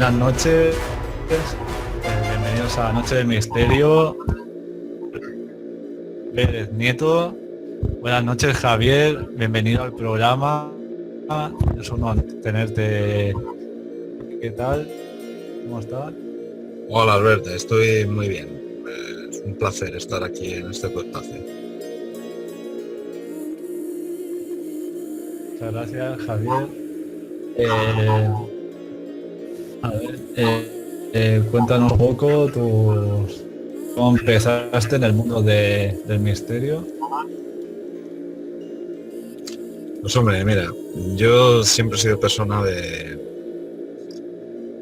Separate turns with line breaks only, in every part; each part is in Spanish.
Buenas noches, bienvenidos a Noche del Misterio. Pérez Nieto, buenas noches Javier, bienvenido al programa. Es un honor tenerte. ¿Qué tal? ¿Cómo estás?
Hola Alberto, estoy muy bien. Es un placer estar aquí en este tu espacio.
Muchas gracias Javier. Cuéntanos un poco cómo empezaste en el mundo del misterio.
Pues hombre, mira, yo siempre he sido persona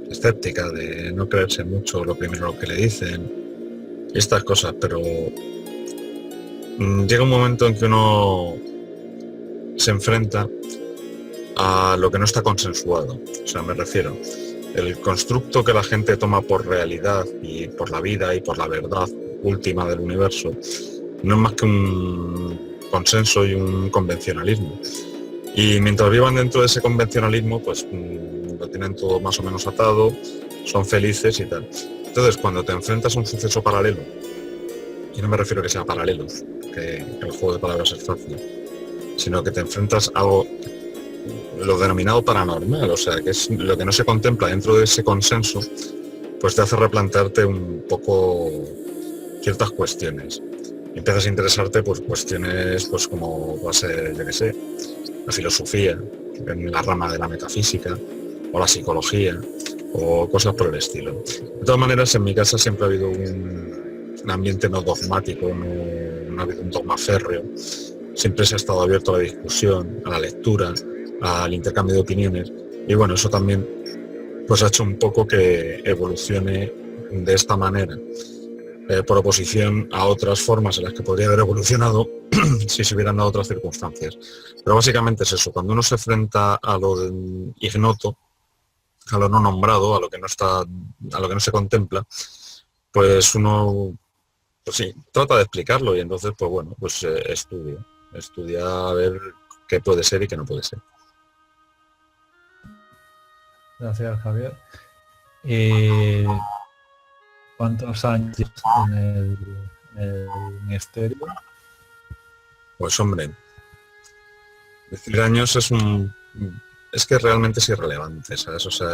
escéptica, de no creerse mucho lo primero que le dicen y estas cosas, pero llega un momento en que uno se enfrenta a lo que no está consensuado. O sea, me refiero, el constructo que la gente toma por realidad y por la vida y por la verdad última del universo no es más que un consenso y un convencionalismo. Y mientras vivan dentro de ese convencionalismo, pues lo tienen todo más o menos atado, son felices y tal. Entonces, cuando te enfrentas a un suceso paralelo, y no me refiero a que sea paralelo, que el juego de palabras es fácil, sino que te enfrentas a algo, lo denominado paranormal, o sea, que es lo que no se contempla dentro de ese consenso, pues te hace replantearte un poco ciertas cuestiones. Y empiezas a interesarte por cuestiones, pues como va a ser, yo qué sé, la filosofía, en la rama de la metafísica, o la psicología, o cosas por el estilo. De todas maneras, en mi casa siempre ha habido un ambiente no dogmático, no ha habido un dogma férreo. Siempre se ha estado abierto a la discusión, a la lectura, al intercambio de opiniones. Y bueno, eso también pues ha hecho un poco que evolucione de esta manera, por oposición a otras formas en las que podría haber evolucionado si se hubieran dado otras circunstancias. Pero básicamente es eso, cuando uno se enfrenta a lo ignoto, a lo no nombrado, a lo que no está, a lo que no se contempla, pues uno, pues sí, trata de explicarlo y entonces, pues bueno, pues estudia a ver qué puede ser y qué no puede ser.
Gracias Javier. ¿Cuántos años en el misterio?
Pues hombre, decir años es que realmente es irrelevante, ¿sabes? O sea,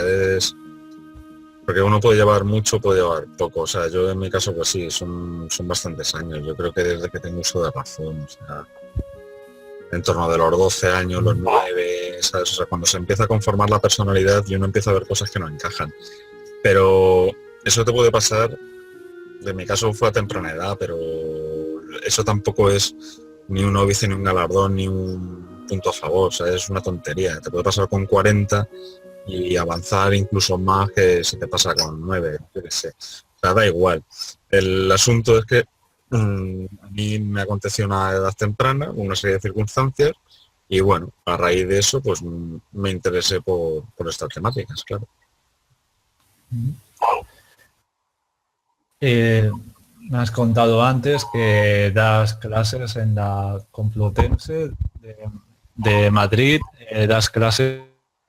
porque uno puede llevar mucho, puede llevar poco. O sea, yo en mi caso, pues sí, son bastantes años. Yo creo que desde que tengo uso de razón, o sea, en torno de los 12 años, los 9, ¿sabes? O sea, cuando se empieza a conformar la personalidad y uno empieza a ver cosas que no encajan. Pero eso te puede pasar, en mi caso fue a temprana edad, pero eso tampoco es ni un óbice, ni un galardón, ni un punto a favor. O sea, es una tontería. Te puede pasar con 40 y avanzar incluso más que si te pasa con 9, yo qué sé. O sea, da igual. El asunto es que a mí me aconteció a una edad temprana, una serie de circunstancias, y bueno, a raíz de eso, pues me interesé por estas temáticas, claro.
Me has contado antes que das clases en la Complutense de Madrid, das clases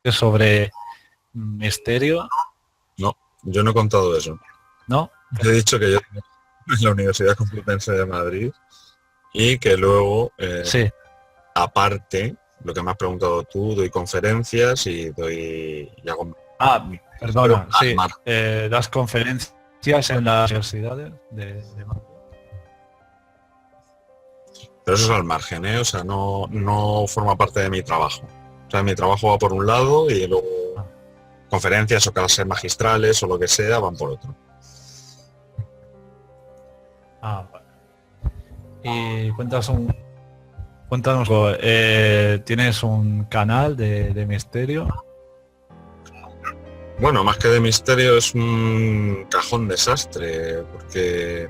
sobre misterio.
No, yo no he contado eso.
¿No?
He dicho que yo en la Universidad Complutense de Madrid y que luego,
Sí.
aparte, lo que me has preguntado tú, doy conferencias y hago...
Perdona, sí.
Mar.
Das conferencias en las universidades de Madrid.
Pero eso es al margen, ¿eh? O sea, no forma parte de mi trabajo. O sea, mi trabajo va por un lado y luego conferencias o clases magistrales o lo que sea van por otro.
Vale. Y cuéntanos, ¿tienes un canal de misterio?
Bueno, más que de misterio es un cajón desastre, porque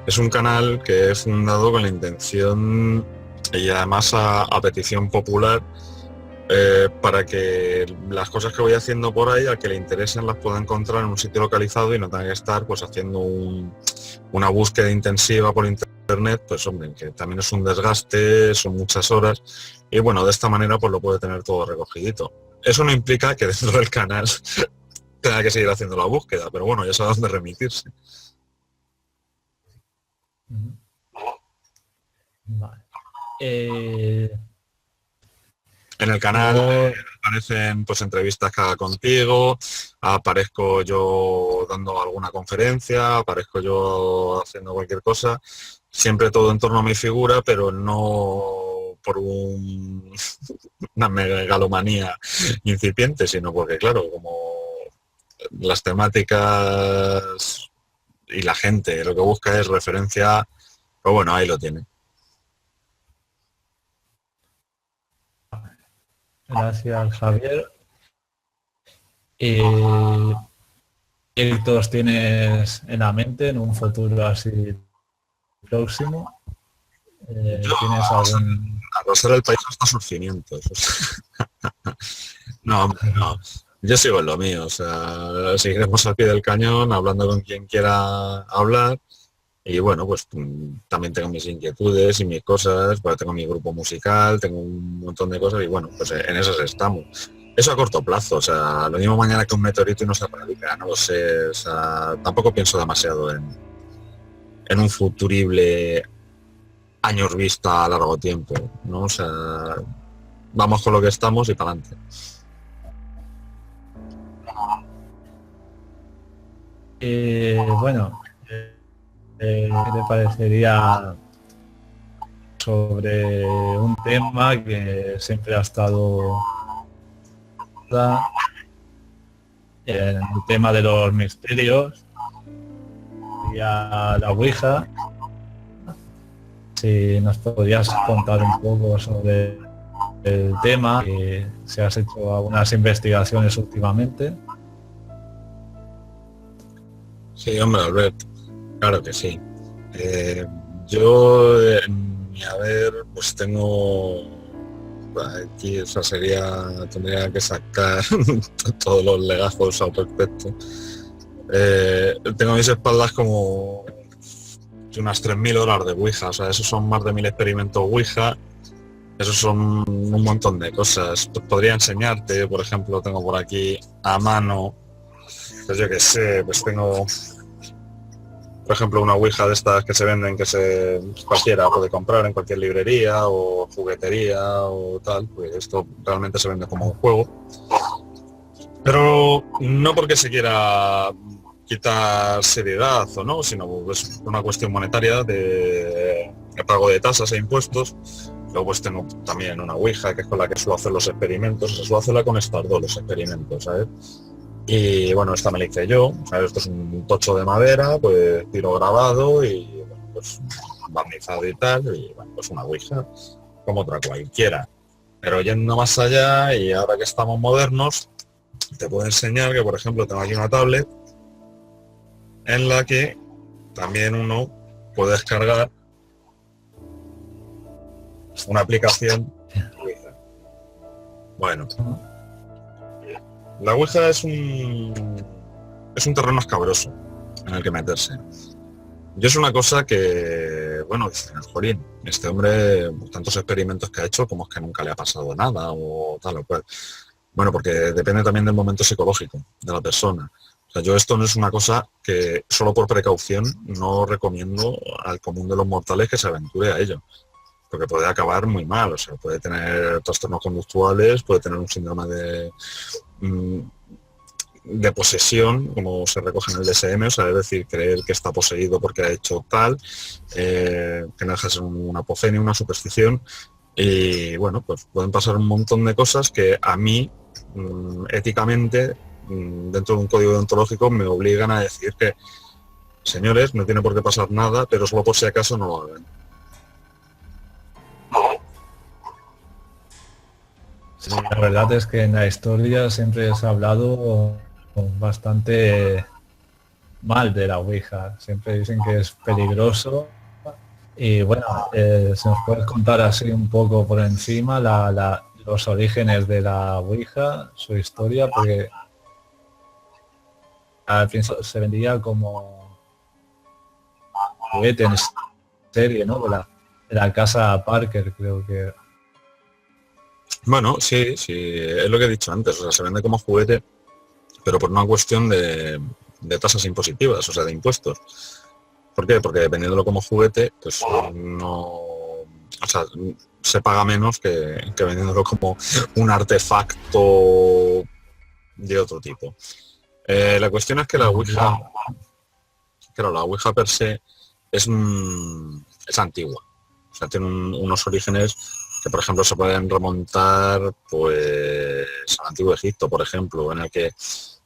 es un canal que he fundado con la intención y además a petición popular, para que las cosas que voy haciendo por ahí, al que le interesen las pueda encontrar en un sitio localizado y no tenga que estar pues haciendo una búsqueda intensiva por internet, pues hombre, que también es un desgaste, son muchas horas y bueno, de esta manera pues lo puede tener todo recogidito. Eso no implica que dentro del canal tenga que seguir haciendo la búsqueda, pero bueno, ya sabe dónde remitirse.
Ujú. Vale.
En el canal
Yo-
aparecen pues entrevistas que haga contigo, aparezco yo dando alguna conferencia, aparezco yo haciendo cualquier cosa, siempre todo en torno a mi figura, pero no por una megalomanía incipiente, sino porque claro, como las temáticas y la gente lo que busca es referencia, pues bueno, ahí lo tiene.
Gracias, Javier. ¿Qué proyectos tienes en la mente en un futuro así próximo?
Yo,
¿Tienes algún...
arrasar el país hasta sus cimientos. No, hombre, no. Yo sigo en lo mío, o sea, seguiremos al pie del cañón, hablando con quien quiera hablar. Y bueno, pues también tengo mis inquietudes y mis cosas, pues tengo mi grupo musical, tengo un montón de cosas y bueno, pues en esas estamos. Eso a corto plazo, o sea, lo mismo mañana que un meteorito y no se radica, no lo sé, o sea, tampoco pienso demasiado en un futurible años vista a largo tiempo, ¿no? O sea, vamos con lo que estamos y para adelante.
bueno, ¿qué te parecería sobre un tema que siempre ha estado en el tema de los misterios y a la Ouija? Si nos podrías contar un poco sobre el tema, si has hecho algunas investigaciones últimamente.
Sí, hombre, Albert, claro que sí. Yo, en mi haber, pues tengo aquí, o sea, tendría que sacar todos los legajos al respecto. Tengo a mis espaldas como unas 3.000 horas de Ouija, o sea, esos son más de 1.000 experimentos Ouija, esos son un montón de cosas. Podría enseñarte, por ejemplo, tengo por aquí a mano, pues yo que sé, pues tengo, por ejemplo, una Ouija de estas que se venden, cualquiera puede comprar en cualquier librería o juguetería o tal, pues esto realmente se vende como un juego. Pero no porque se quiera quitar seriedad o no, sino es una cuestión monetaria de pago de tasas e impuestos. Luego pues tengo también una Ouija, que es con la que suelo hacer los experimentos, se suelo hacerla con estas dos, los experimentos, ¿sabes? Y bueno, esta me la hice yo, ¿sabes? Esto es un tocho de madera, pues tiro grabado y bueno, pues barnizado y tal, y bueno, pues una Ouija, como otra cualquiera. Pero yendo más allá, y ahora que estamos modernos, te puedo enseñar que, por ejemplo, tengo aquí una tablet en la que también uno puede descargar una aplicación Ouija. Bueno, la Ouija es un terreno escabroso en el que meterse. Yo es una cosa que, bueno, dicen, jolín, este hombre, tantos experimentos que ha hecho, como es que nunca le ha pasado nada o tal o cual. Bueno, porque depende también del momento psicológico de la persona. O sea, yo esto no es una cosa que solo por precaución no recomiendo al común de los mortales que se aventure a ello, porque puede acabar muy mal. O sea, puede tener trastornos conductuales, puede tener un síndrome de posesión, como se recoge en el DSM, o sea, es decir, creer que está poseído porque ha hecho tal, que no deja de ser una apofenia, una superstición. Y bueno, pues pueden pasar un montón de cosas que a mí, éticamente, dentro de un código deontológico, me obligan a decir que, señores, no tiene por qué pasar nada, pero solo por si acaso no lo hagan.
Sí, la verdad es que en la historia siempre se ha hablado bastante mal de la Ouija. Siempre dicen que es peligroso. Y bueno, si nos puedes contar así un poco por encima los orígenes de la Ouija, su historia, porque al principio se vendía como juguete en serie, ¿no? De la casa Parker, creo que.
Bueno, sí, sí, es lo que he dicho antes, o sea, se vende como juguete, pero por una cuestión de tasas impositivas, o sea, de impuestos. ¿Por qué? Porque vendiéndolo como juguete, pues no, o sea, se paga menos que vendiéndolo como un artefacto de otro tipo. La cuestión es que la Ouija, claro, la Ouija per se es antigua. O sea, tiene unos orígenes que, por ejemplo, se pueden remontar pues al antiguo Egipto, por ejemplo, en el que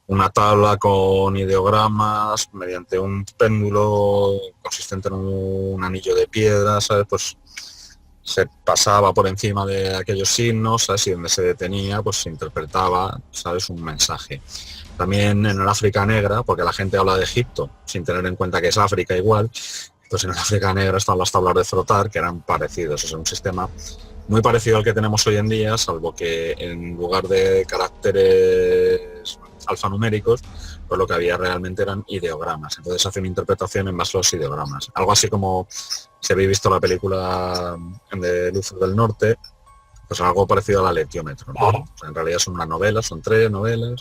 una tabla con ideogramas mediante un péndulo consistente en un anillo de piedra, ¿sabes? Pues se pasaba por encima de aquellos signos, ¿sabes? Y donde se detenía, pues se interpretaba, ¿sabes? Un mensaje. También en el África negra, porque la gente habla de Egipto sin tener en cuenta que es África igual, pues en el África negra están las tablas de frotar, que eran parecidos, o sea, un sistema muy parecido al que tenemos hoy en día, salvo que en lugar de caracteres alfanuméricos, pues lo que había realmente eran ideogramas. Entonces hace una interpretación en base a los ideogramas. Algo así como si habéis visto la película de Luz del Norte, pues algo parecido a la Lecciómetro, ¿no? O sea, en realidad son una novela, son 3 novelas,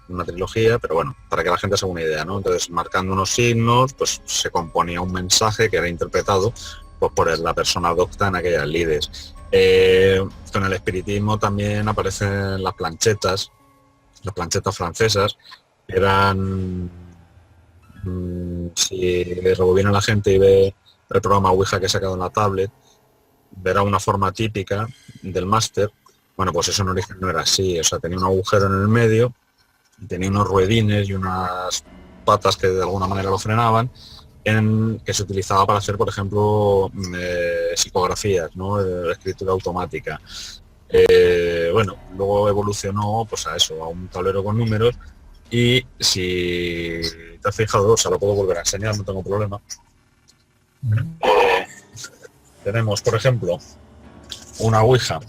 una trilogía, pero bueno, para que la gente se haga una idea, ¿no? Entonces, marcando unos signos, pues se componía un mensaje que era interpretado pues, por la persona docta en aquellas lides. Con el espiritismo también aparecen las planchetas francesas, que eran, si rebobina la gente y ve el programa Ouija que he sacado en la tablet, verá una forma típica del máster. Bueno, pues eso en origen no era así, o sea, tenía un agujero en el medio, tenía unos ruedines y unas patas que de alguna manera lo frenaban, que se utilizaba para hacer, por ejemplo, psicografías, ¿no? Escritura automática. Bueno, luego evolucionó pues a eso, a un tablero con números, y si te has fijado, o sea, lo puedo volver a enseñar, no tengo problema. Tenemos, por ejemplo, una Ouija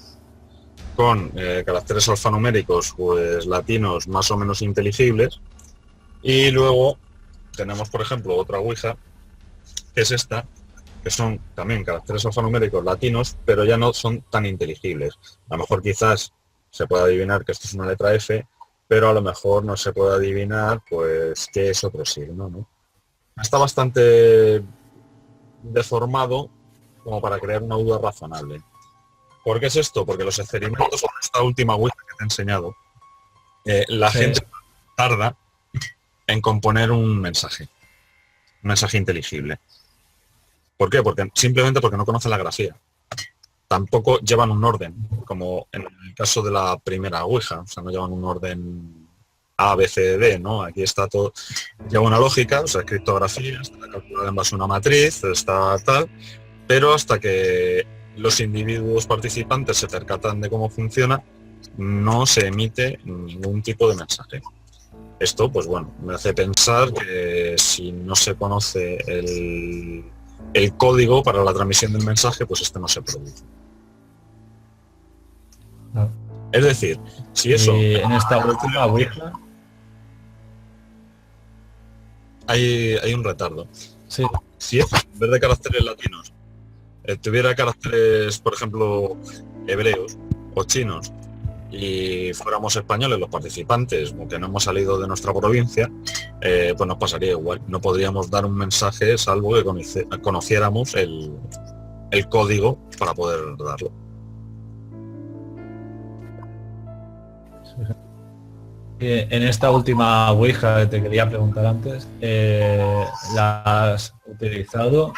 con caracteres alfanuméricos pues latinos más o menos inteligibles, y luego tenemos, por ejemplo, otra Ouija, que es esta, que son también caracteres alfanuméricos latinos, pero ya no son tan inteligibles. A lo mejor quizás se puede adivinar que esto es una letra F, pero a lo mejor no se puede adivinar pues qué es otro signo, ¿no? Está bastante deformado como para crear una duda razonable. ¿Por qué es esto? Porque los experimentos con esta última Ouija que te he enseñado, la gente tarda en componer un mensaje inteligible. ¿Por qué? Simplemente porque no conocen la grafía. Tampoco llevan un orden, como en el caso de la primera Ouija, o sea, no llevan un orden A, B, C, D, ¿no? Aquí está todo, lleva una lógica, o sea, criptografía, está calculada en base a una matriz, está tal, pero hasta que los individuos participantes se percatan de cómo funciona, no se emite ningún tipo de mensaje. Esto, pues bueno, me hace pensar que si no se conoce el código para la transmisión del mensaje, pues este no se produce.
No.
Es decir, si eso...
en esta última Ouija
hay un retardo.
Sí.
Si eso, en vez de caracteres latinos, tuviera caracteres, por ejemplo, hebreos o chinos, y fuéramos españoles los participantes, aunque no hemos salido de nuestra provincia, pues nos pasaría igual. No podríamos dar un mensaje salvo que conociéramos el código para poder darlo.
En esta última Ouija que te quería preguntar antes, ¿la has utilizado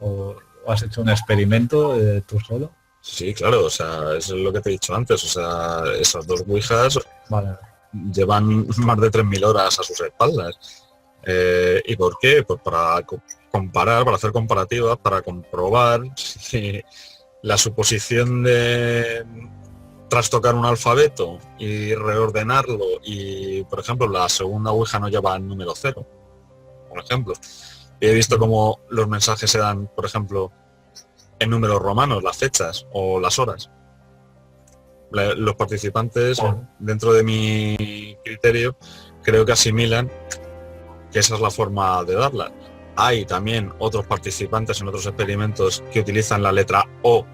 o has hecho un experimento tú solo?
Sí, claro, o sea, eso es lo que te he dicho antes, o sea, esas dos Ouijas
Vale.
llevan más de 3.000 horas a sus espaldas. ¿Y por qué? Pues para comparar, para hacer comparativas, para comprobar si la suposición de trastocar un alfabeto y reordenarlo, y por ejemplo la segunda Ouija no lleva el número 0, por ejemplo. Y he visto cómo los mensajes se dan, por ejemplo, en números romanos, las fechas o las horas. Los participantes, dentro de mi criterio, creo que asimilan que esa es la forma de darla. Hay también otros participantes en otros experimentos que utilizan la letra O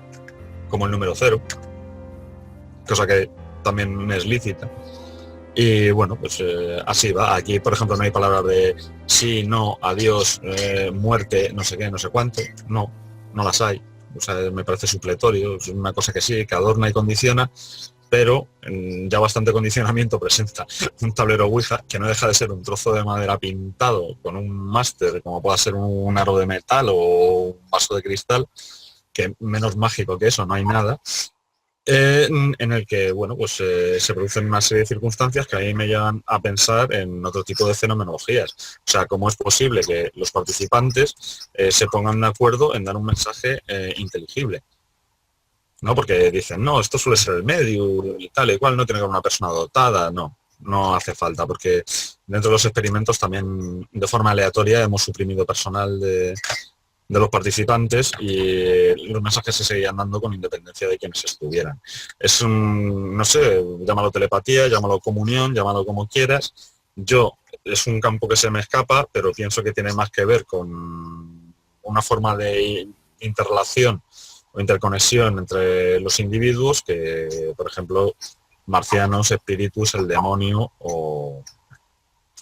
como el número 0, cosa que también me es lícita. Y bueno, pues así va. Aquí, por ejemplo, no hay palabras de sí, no, adiós, muerte, no sé qué, no sé cuánto. No, no las hay. O sea, me parece supletorio, es una cosa que sí, que adorna y condiciona, pero ya bastante condicionamiento presenta un tablero Ouija que no deja de ser un trozo de madera pintado con un máster, como pueda ser un aro de metal o un vaso de cristal, que menos mágico que eso no hay nada, en el que bueno, pues se producen una serie de circunstancias que a mí me llevan a pensar en otro tipo de fenomenologías. O sea, cómo es posible que los participantes se pongan de acuerdo en dar un mensaje inteligible. ¿No? Porque dicen, no, esto suele ser el medio y tal y cual, no tiene que haber una persona dotada, no, no hace falta, porque dentro de los experimentos también de forma aleatoria hemos suprimido personal de los participantes y los mensajes se seguían dando con independencia de quienes estuvieran. Es un, no sé, llámalo telepatía, llámalo comunión, llámalo como quieras. Yo, es un campo que se me escapa, pero pienso que tiene más que ver con una forma de interrelación o interconexión entre los individuos que, por ejemplo, marcianos, espíritus, el demonio o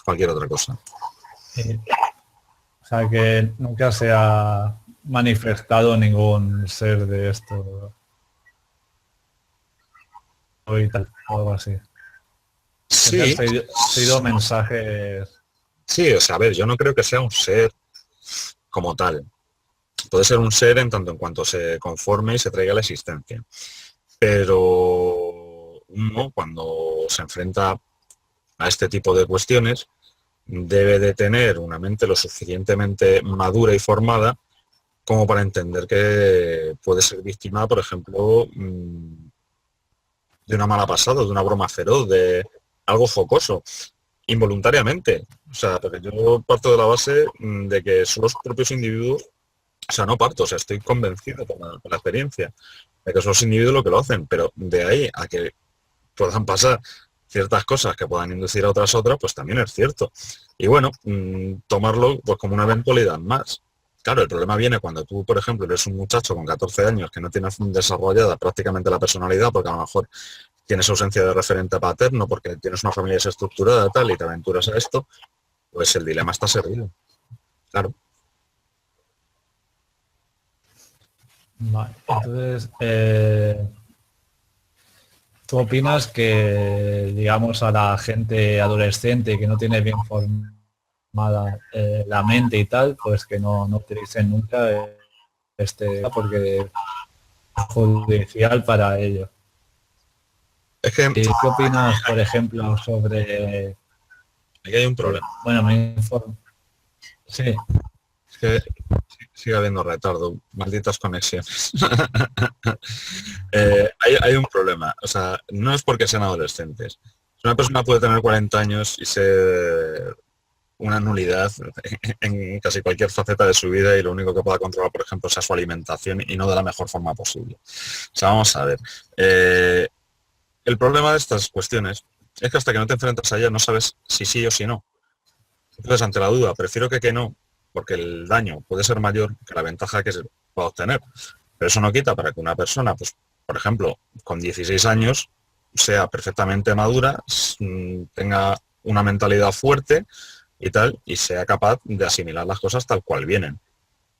cualquier otra cosa.
O sea que nunca se ha manifestado ningún ser de esto y tal, o algo así. Siempre
Sí,
has sido mensajes.
sí, o sea, a ver, yo no creo que sea un ser como tal. Puede ser un ser en tanto en cuanto se conforme y se traiga a la existencia. Pero uno, cuando se enfrenta a este tipo de cuestiones, debe de tener una mente lo suficientemente madura y formada como para entender que puede ser víctima, por ejemplo, de una mala pasada, de una broma feroz, de algo jocoso, involuntariamente. O sea, porque yo parto de la base de que son los propios individuos, o sea, no parto, o sea, estoy convencido por la experiencia de que son los individuos lo que lo hacen, pero de ahí a que puedan pasar ciertas cosas que puedan inducir a otras, pues también es cierto. Y bueno, tomarlo pues como una eventualidad más. Claro, el problema viene cuando tú, por ejemplo, eres un muchacho con 14 años que no tienes desarrollada prácticamente la personalidad, porque a lo mejor tienes ausencia de referente paterno, porque tienes una familia desestructurada tal, y te aventuras a esto, pues el dilema está servido. Claro.
Vale. Entonces, ¿tú opinas que, digamos, a la gente adolescente que no tiene bien formada la mente y tal, pues que no utilicen nunca porque es judicial para ello?
Es que
¿Y qué opinas, por ejemplo, sobre,
aquí hay un problema.
bueno, me informo, sí,
Es que sigue habiendo retardo, malditas conexiones. Hay un problema, o sea, no es porque sean adolescentes. Una persona puede tener 40 años y ser una nulidad en casi cualquier faceta de su vida y lo único que pueda controlar, por ejemplo, sea su alimentación y no de la mejor forma posible. O sea, vamos a ver. El problema de estas cuestiones es que hasta que no te enfrentas a ellas no sabes si sí o si no. Entonces, ante la duda, prefiero que no, porque el daño puede ser mayor que la ventaja que se pueda obtener. Pero eso no quita para que una persona, pues, por ejemplo, con 16 años, sea perfectamente madura, tenga una mentalidad fuerte y tal, y sea capaz de asimilar las cosas tal cual vienen.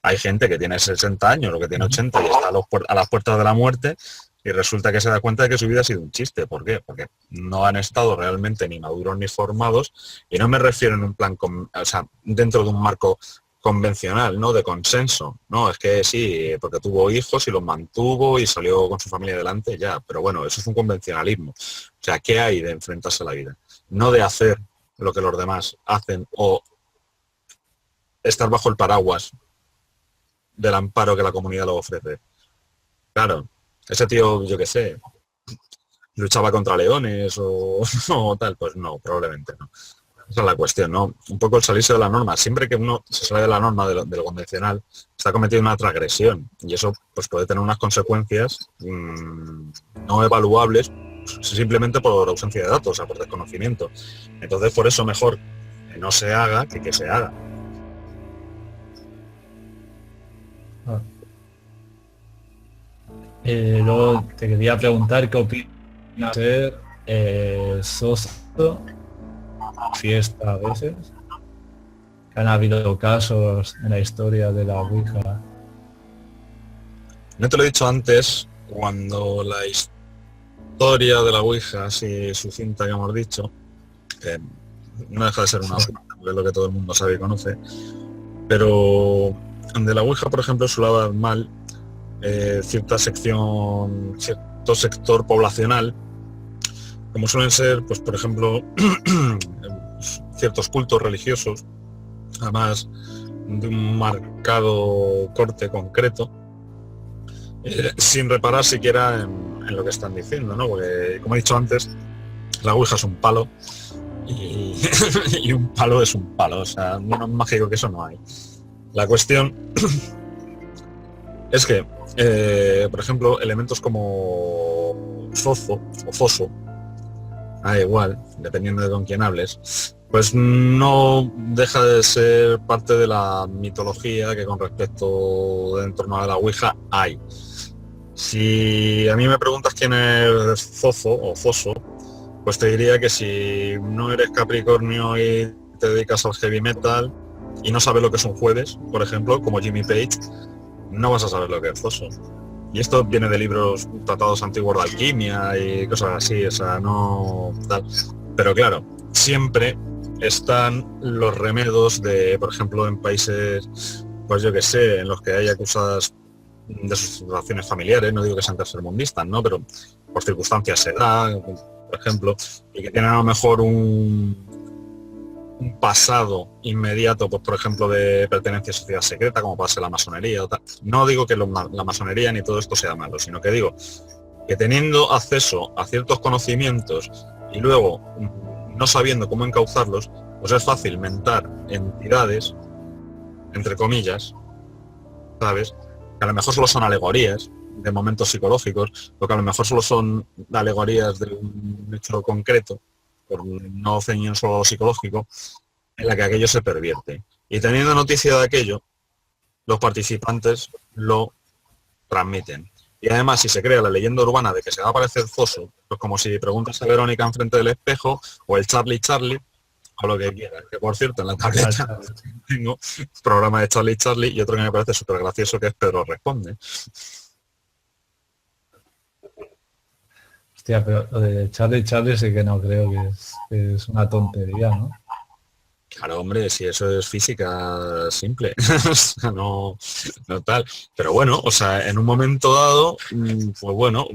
Hay gente que tiene 60 años o que tiene 80 y está a las puertas de la muerte y resulta que se da cuenta de que su vida ha sido un chiste. ¿Por qué? Porque no han estado realmente ni maduros ni formados, y no me refiero en un plan, o sea, dentro de un marco convencional, ¿no? De consenso. No, es que sí, porque tuvo hijos y los mantuvo y salió con su familia adelante, ya. Pero bueno, eso es un convencionalismo. O sea, ¿qué hay de enfrentarse a la vida? No de hacer lo que los demás hacen o estar bajo el paraguas del amparo que la comunidad lo ofrece. Claro, ese tío, yo qué sé, luchaba contra leones o tal, pues no, probablemente no. Esa es la cuestión, ¿no? Un poco el salirse de la norma. Siempre que uno se sale de la norma de lo convencional, está cometiendo una transgresión y eso pues puede tener unas consecuencias no evaluables simplemente por ausencia de datos, o sea, por desconocimiento. Entonces, por eso mejor que no se haga que se haga.
ah. Luego te quería preguntar qué opinas de ser Soso, fiesta a veces. Han habido casos en la historia de la Ouija.
No te lo he dicho antes, cuando la historia de la Ouija, así sucinta que hemos dicho, que no deja de ser una
Sí.
de lo que todo el mundo sabe y conoce, pero de la Ouija, por ejemplo, suele haber mal cierta sección, cierto sector poblacional, como suelen ser, pues por ejemplo, ciertos cultos religiosos, además de un marcado corte concreto, sin reparar siquiera en lo que están diciendo, ¿no? Porque, como he dicho antes, la Ouija es un palo y, y un palo es un palo, o sea, menos mágico que eso no hay. La cuestión es que, por ejemplo, elementos como zozo o foso, da igual, dependiendo de con quién hables, pues no deja de ser parte de la mitología que con respecto en torno a la Ouija hay. Si a mí me preguntas quién es Zozo o Foso, pues te diría que si no eres Capricornio y te dedicas al heavy metal y no sabes lo que es un jueves, por ejemplo, como Jimmy Page, no vas a saber lo que es Zoso. Y esto viene de libros tratados antiguos de alquimia y cosas así, o sea, no tal. Pero claro, siempre están los remedos de, por ejemplo, en países, pues yo que sé, en los que hay acusadas de sus relaciones familiares, no digo que sean tercermundistas, ¿no? Pero por circunstancias se da, por ejemplo, y que tienen a lo mejor un pasado inmediato, pues por ejemplo, de pertenencia a sociedad secreta, como puede ser la masonería o tal. No digo que la masonería ni todo esto sea malo, sino que digo que teniendo acceso a ciertos conocimientos y luego no sabiendo cómo encauzarlos, pues es fácil mentar entidades, entre comillas, ¿sabes? Que a lo mejor solo son alegorías de momentos psicológicos, o que a lo mejor solo son alegorías de un hecho concreto, por no ceñir solo psicológico, en la que aquello se pervierte. Y teniendo noticia de aquello, los participantes lo transmiten. Y además, si se crea la leyenda urbana de que se va a aparecer Zoso, pues como si preguntas a Verónica enfrente del espejo, o el Charlie Charlie, o lo que quieras. Que por cierto, en la tableta tengo un programa de Charlie Charlie y otro que me parece súper gracioso, que es Pedro Responde.
Hostia, pero lo de Charlie sí que no creo que es una tontería, ¿no?
Claro, hombre, si eso es física simple, o sea, no tal. Pero bueno, o sea, en un momento dado, pues bueno,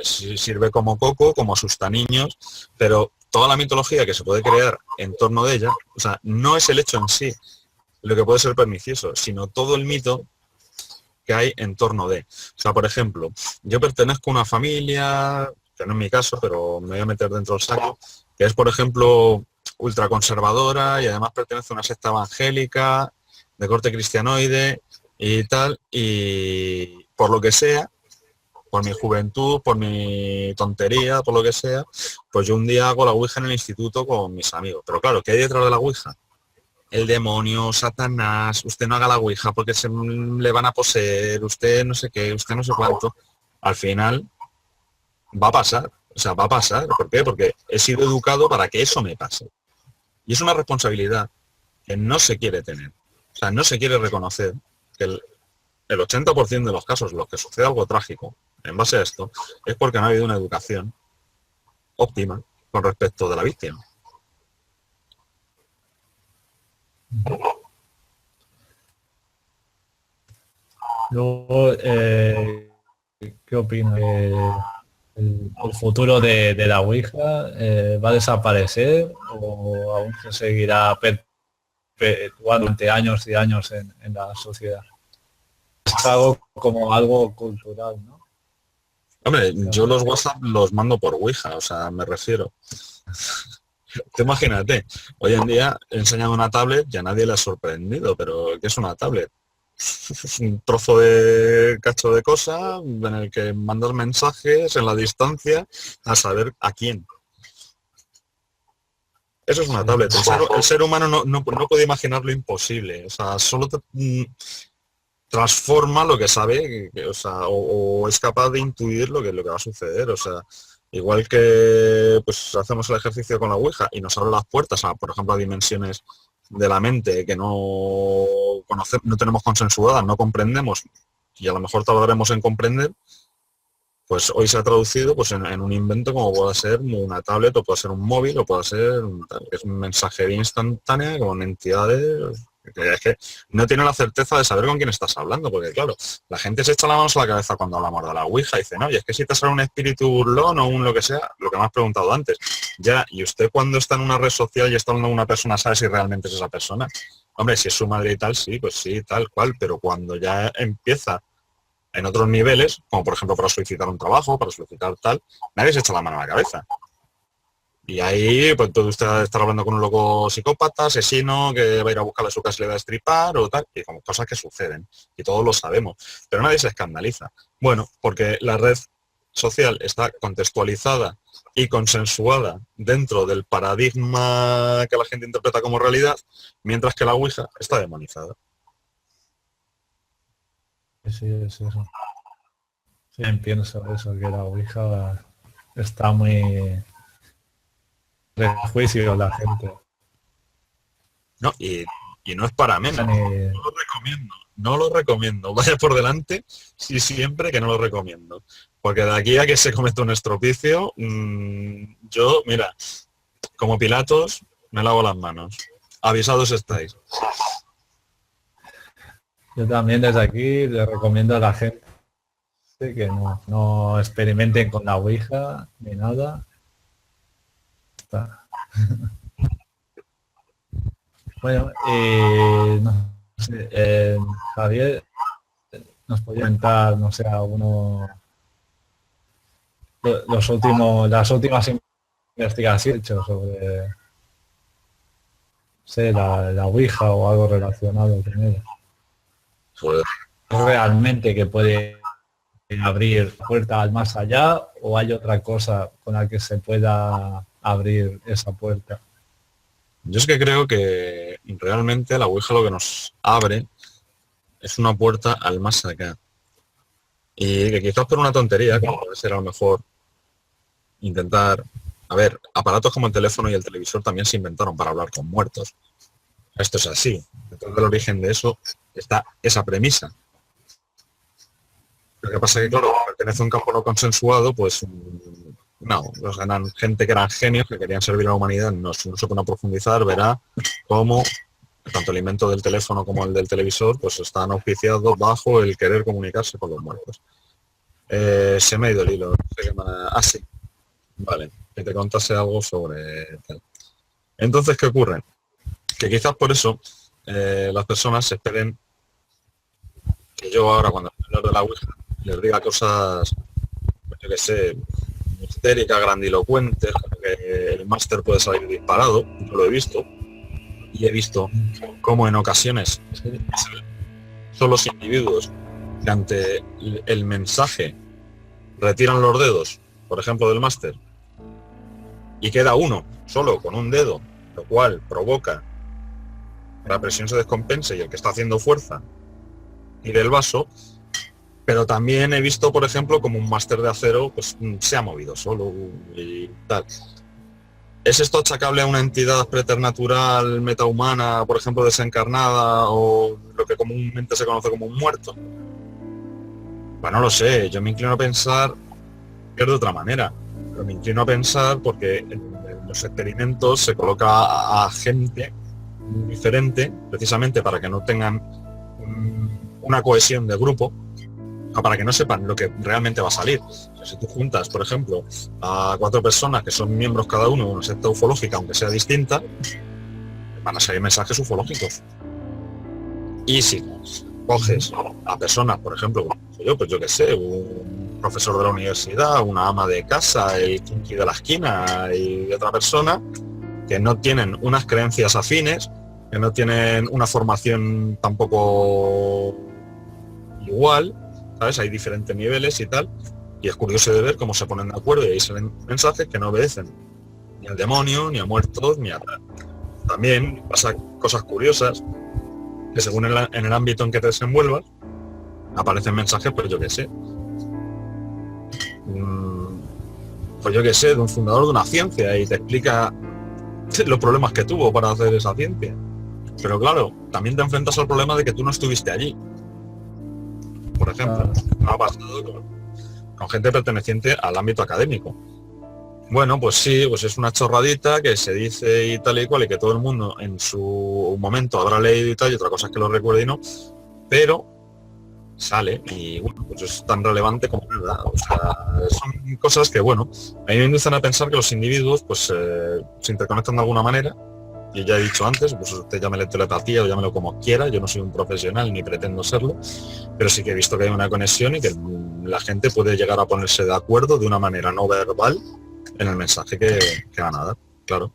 sirve como coco, como asusta niños, pero toda la mitología que se puede crear en torno de ella, o sea, no es el hecho en sí lo que puede ser pernicioso, sino todo el mito que hay en torno de. O sea, por ejemplo, yo pertenezco a una familia, que no es mi caso, pero me voy a meter dentro del saco, que es, por ejemplo, ultraconservadora y además pertenece a una secta evangélica de corte cristianoide y tal, y por lo que sea, por mi juventud, por mi tontería, por lo que sea, pues yo un día hago la Ouija en el instituto con mis amigos. Pero claro, ¿qué hay detrás de la Ouija? El demonio, Satanás, usted no haga la Ouija porque se le van a poseer, usted no sé qué, usted no sé cuánto. Al final va a pasar, o sea, va a pasar. ¿Por qué? Porque he sido educado para que eso me pase. Y es una responsabilidad que no se quiere tener. O sea, no se quiere reconocer que el 80% de los casos en los que sucede algo trágico en base a esto es porque no ha habido una educación óptima con respecto de la víctima.
Luego, ¿qué opina? El futuro de la Ouija va a desaparecer o aún se seguirá perpetuando durante años y años en la sociedad? Es algo como algo cultural, ¿no?
Hombre, yo los WhatsApp los mando por Ouija, o sea, me refiero. Te imagínate, hoy en día he enseñado una tablet y a nadie le ha sorprendido, pero ¿qué es una tablet? Es un trozo de cacho de cosa en el que mandas mensajes en la distancia a saber a quién. Eso es una
Sí,
tablet. El ser humano no puede imaginar lo imposible. O sea, solo transforma lo que sabe, o sea, o es capaz de intuir lo que va a suceder. O sea, Igual que pues hacemos el ejercicio con la Ouija y nos abre las puertas a, por ejemplo, a dimensiones de la mente que no tenemos consensuadas, no comprendemos y a lo mejor tardaremos en comprender, pues hoy se ha traducido pues en un invento como puede ser una tablet o puede ser un móvil o puede ser es un mensajería instantánea con entidades que es que no tiene la certeza de saber con quién estás hablando, porque claro, la gente se echa la mano a la cabeza cuando hablamos de la Ouija y dice, no, y es que si te sale un espíritu burlón o un lo que sea, lo que me has preguntado antes, ya, y usted cuando está en una red social y está hablando con una persona, ¿sabe si realmente es esa persona? Hombre, si es su madre y tal, sí, pues sí, tal cual, pero cuando ya empieza en otros niveles, como por ejemplo para solicitar un trabajo, para solicitar tal, nadie se echa la mano a la cabeza. Y ahí pues puede usted estar hablando con un loco psicópata, asesino, que va a ir a buscarle a su casa y le va a destripar o tal, y como cosas que suceden, y todos lo sabemos, pero nadie se escandaliza. Bueno, porque la red social está contextualizada y consensuada dentro del paradigma que la gente interpreta como realidad, mientras que la Ouija está demonizada.
Sí, es eso. Sí, pienso eso, que la Ouija está muy prejuicio la gente.
¿No? Y no es para menos.
Ni-
No lo recomiendo. No lo recomiendo. Vaya por delante, sí, siempre que no lo recomiendo. Porque de aquí a que se cometa un estropicio, yo, mira, como Pilatos, me lavo las manos. Avisados estáis.
Yo también desde aquí le recomiendo a la gente que no experimenten con la Ouija ni nada. Está. Bueno, no sé, Javier, nos podía comentar, no sé, las últimas investigaciones hechas sobre, no sé, la Ouija o algo relacionado con ella.
Pues,
¿Es realmente que puede abrir puerta al más allá o hay otra cosa con la que se pueda abrir esa puerta?
yo es que creo que realmente la Ouija lo que nos abre es una puerta al más acá. Y que quizás por una tontería, como puede ser a lo mejor intentar... A ver, aparatos como el teléfono y el televisor también se inventaron para hablar con muertos. Esto es así. Entonces, el origen de eso está esa premisa. Lo que pasa es que, claro, como pertenece a un campo no consensuado, pues no, los ganan gente que eran genios, que querían servir a la humanidad, no se pone a profundizar, verá cómo tanto el invento del teléfono como el del televisor, pues están auspiciados bajo el querer comunicarse con los muertos. Se me ha ido el hilo. No sé qué más... Ah, sí. Vale, que te contase algo sobre tal. Entonces, ¿qué ocurre? Que quizás por eso las personas esperen que yo ahora, cuando hablo de la Ouija, les diga cosas, pues, yo qué sé, histéricas, grandilocuentes, que el máster puede salir disparado, yo lo he visto, y he visto cómo en ocasiones
Sí.
son los individuos que ante el mensaje retiran los dedos, por ejemplo, del máster, y queda uno solo con un dedo, lo cual provoca que la presión se descompense y el que está haciendo fuerza y del vaso, pero también he visto, por ejemplo, como un máster de acero pues se ha movido solo y tal. ¿Es esto achacable a una entidad preternatural, metahumana, por ejemplo, desencarnada o lo que comúnmente se conoce como un muerto? Bueno, no lo sé, yo me inclino a pensar que es de otra manera, pero me inclino a pensar porque en los experimentos se coloca a gente diferente, precisamente para que no tengan una cohesión de grupo, o para que no sepan lo que realmente va a salir. O sea, si tú juntas, por ejemplo, a 4 personas que son miembros cada uno de una secta ufológica, aunque sea distinta, van a salir mensajes ufológicos. Y si coges a personas, por ejemplo, como yo, pues yo qué sé, un profesor de la universidad, una ama de casa, el kinky de la esquina y otra persona que no tienen unas creencias afines, que no tienen una formación tampoco igual, ¿sabes? Hay diferentes niveles y tal, y es curioso de ver cómo se ponen de acuerdo y ahí salen mensajes que no obedecen ni al demonio, ni a muertos, ni a tal. También pasa cosas curiosas, que según en el ámbito en que te desenvuelvas, aparecen mensajes, pues yo qué sé. pues yo qué sé, de un fundador de una ciencia y te explica los problemas que tuvo para hacer esa ciencia. Pero claro, también te enfrentas al problema de que tú no estuviste allí. Por ejemplo, ha pasado con gente perteneciente al ámbito académico. Bueno, pues sí, pues es una chorradita que se dice y tal y cual, y que todo el mundo en su momento habrá leído y tal, y otra cosa es que lo recuerde y no, pero sale y bueno, pues es tan relevante como verdad. O sea, son cosas que, bueno, a mí me inducen a pensar que los individuos pues se interconectan de alguna manera, y ya he dicho antes, pues usted llámele telepatía o llámelo como quiera, yo no soy un profesional ni pretendo serlo, pero sí que he visto que hay una conexión y que la gente puede llegar a ponerse de acuerdo de una manera no verbal en el mensaje que van a dar, claro.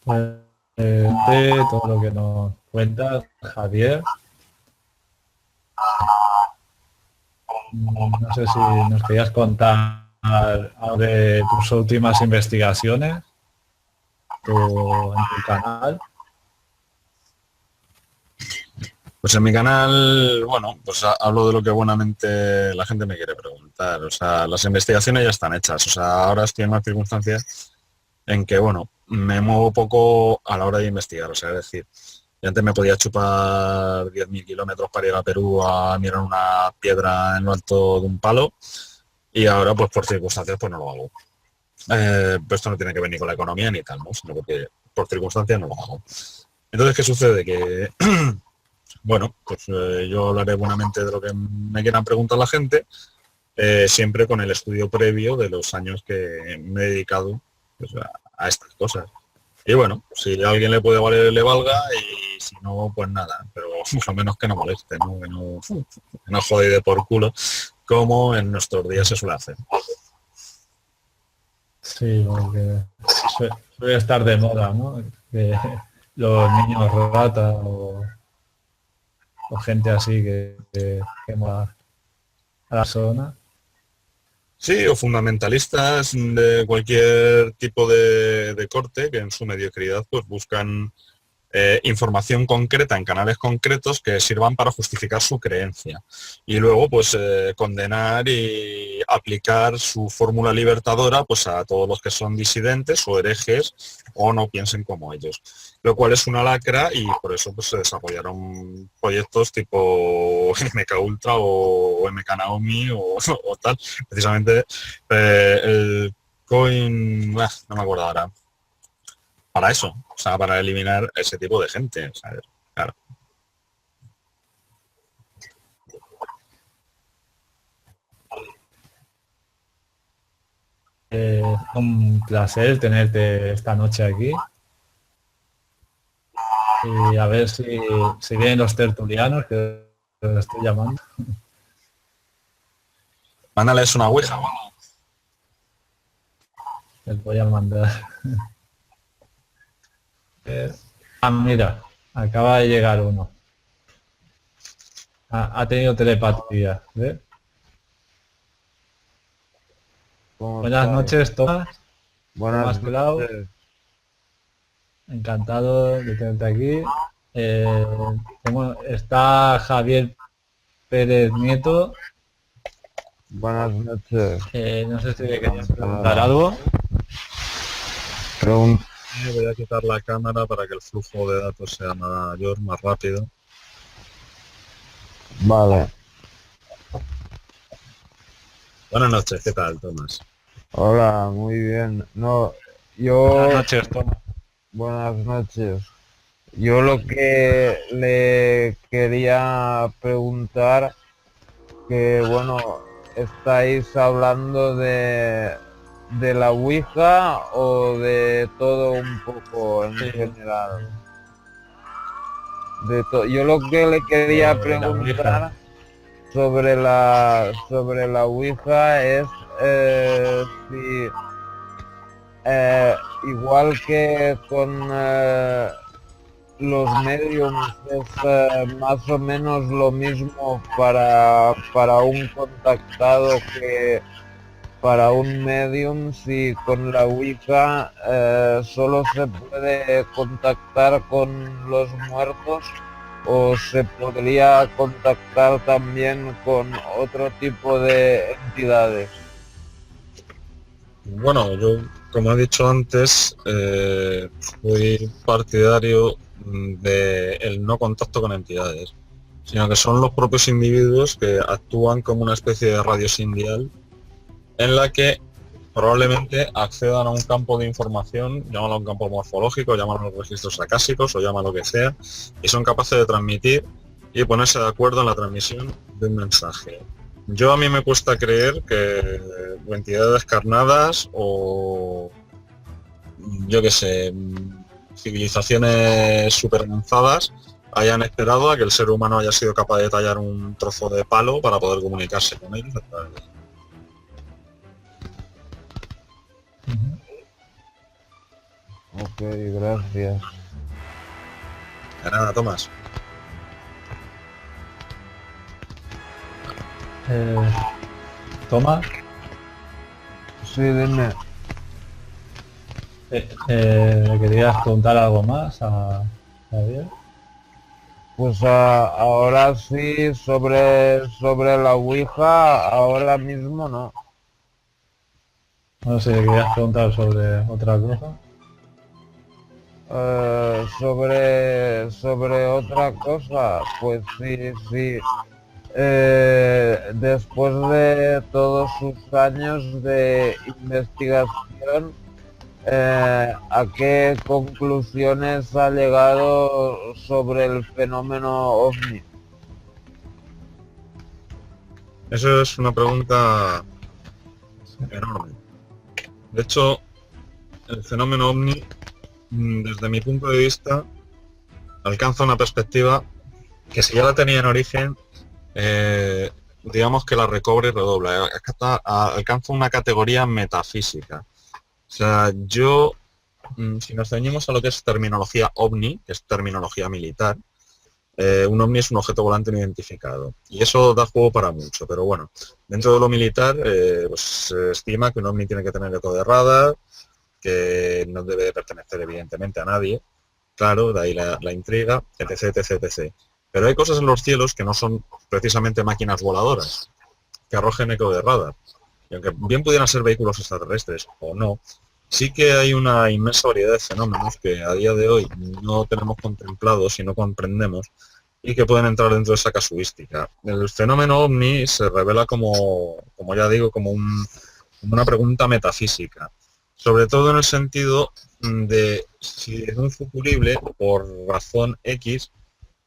Pues, de todo lo que nos cuentas, Javier. No sé si nos querías contar algo de tus últimas investigaciones en tu canal.
Pues en mi canal, bueno, pues hablo de lo que buenamente la gente me quiere preguntar. O sea, las investigaciones ya están hechas. O sea, ahora estoy en unas circunstancias en que, bueno, me muevo poco a la hora de investigar. O sea, es decir, yo antes me podía chupar 10.000 kilómetros para ir a Perú a mirar una piedra en lo alto de un palo, y ahora, pues por circunstancias, pues no lo hago. Pero esto no tiene que ver ni con la economía ni tal, ¿no? Sino porque por circunstancias no lo hago. Entonces, ¿qué sucede? Que bueno, pues yo hablaré buenamente de lo que me quieran preguntar la gente, siempre con el estudio previo de los años que me he dedicado pues, a estas cosas. Y bueno, si a alguien le puede valer, le valga, y si no, pues nada, pero al menos que no moleste, ¿no? Que no jode de por culo, como en nuestros días se suele hacer.
Sí, porque suele estar de moda, ¿no? Que los niños rata o gente así que quema a la zona.
Sí, o fundamentalistas de cualquier tipo de corte que en su mediocridad pues buscan información concreta en canales concretos que sirvan para justificar su creencia, y luego pues condenar y aplicar su fórmula libertadora pues a todos los que son disidentes o herejes o no piensen como ellos, lo cual es una lacra, y por eso pues se desarrollaron proyectos tipo MK Ultra o MK Naomi o tal, precisamente el Coin, no me acuerdo ahora, para eso, o sea, para eliminar ese tipo de gente, o sea, claro.
Un placer tenerte esta noche aquí. Y a ver si vienen los tertulianos, que los estoy llamando.
Mándales una ouija.
Les voy a mandar. Mira, acaba de llegar uno. Ha tenido telepatía. ¿Ves? Buenas noches, Tomás.
Buenas
Tomás Clau.
noches.
Encantado de tenerte aquí. Está Javier Pérez Nieto.
Buenas noches.
No sé si le querías preguntar algo.
Voy a quitar la cámara para que el flujo de datos sea mayor, más rápido.
Vale.
Buenas noches, ¿qué tal, Tomás?
Hola, muy bien. No, yo...
Buenas noches, Tomás.
Buenas noches. Yo lo que le quería preguntar, que bueno, estáis hablando de la Ouija o de todo un poco en general. Yo lo que le quería preguntar sobre la Ouija es si igual que con los mediums es más o menos lo mismo para un contactado que para un medium, si con la Ouija solo se puede contactar con los muertos o se podría contactar también con otro tipo de entidades.
Bueno, yo, como he dicho antes, soy partidario de el no contacto con entidades, sino que son los propios individuos que actúan como una especie de radio sindial en la que probablemente accedan a un campo de información, llámalo un campo morfológico, llámalo los registros acásicos o llámalo lo que sea, y son capaces de transmitir y ponerse de acuerdo en la transmisión de un mensaje. A mí me cuesta creer que o entidades descarnadas o, yo qué sé, civilizaciones super avanzadas hayan esperado a que el ser humano haya sido capaz de tallar un trozo de palo para poder comunicarse con ellos a través de...
Ok, gracias.
De nada, Tomás.
Tomás,
Sí, dime.
¿le querías preguntar algo más a Javier?
Pues ahora sí, sobre la Ouija, ahora mismo no.
No sé, ¿le querías preguntar sobre otra cosa?
Sobre otra cosa, pues sí, sí. Después de todos sus años de investigación, ¿a qué conclusiones ha llegado sobre el fenómeno OVNI?
Eso es una pregunta enorme. De hecho, el fenómeno OVNI, desde mi punto de vista, alcanza una perspectiva que si ya la tenía en origen, digamos que la recobra y redobla. Alcanza una categoría metafísica. O sea, si nos ceñimos a lo que es terminología OVNI, que es terminología militar, un OVNI es un objeto volante no identificado. Y eso da juego para mucho, pero bueno, dentro de lo militar, pues se estima que un OVNI tiene que tener eco de radar, que no debe de pertenecer evidentemente a nadie, claro, de ahí la intriga, etc, etc, etc. Pero hay cosas en los cielos que no son precisamente máquinas voladoras, que arrojen eco de radar. Y aunque bien pudieran ser vehículos extraterrestres o no, sí que hay una inmensa variedad de fenómenos que a día de hoy no tenemos contemplados y no comprendemos y que pueden entrar dentro de esa casuística. El fenómeno OVNI se revela como ya digo, como una pregunta metafísica, sobre todo en el sentido de si en un futurible, por razón X,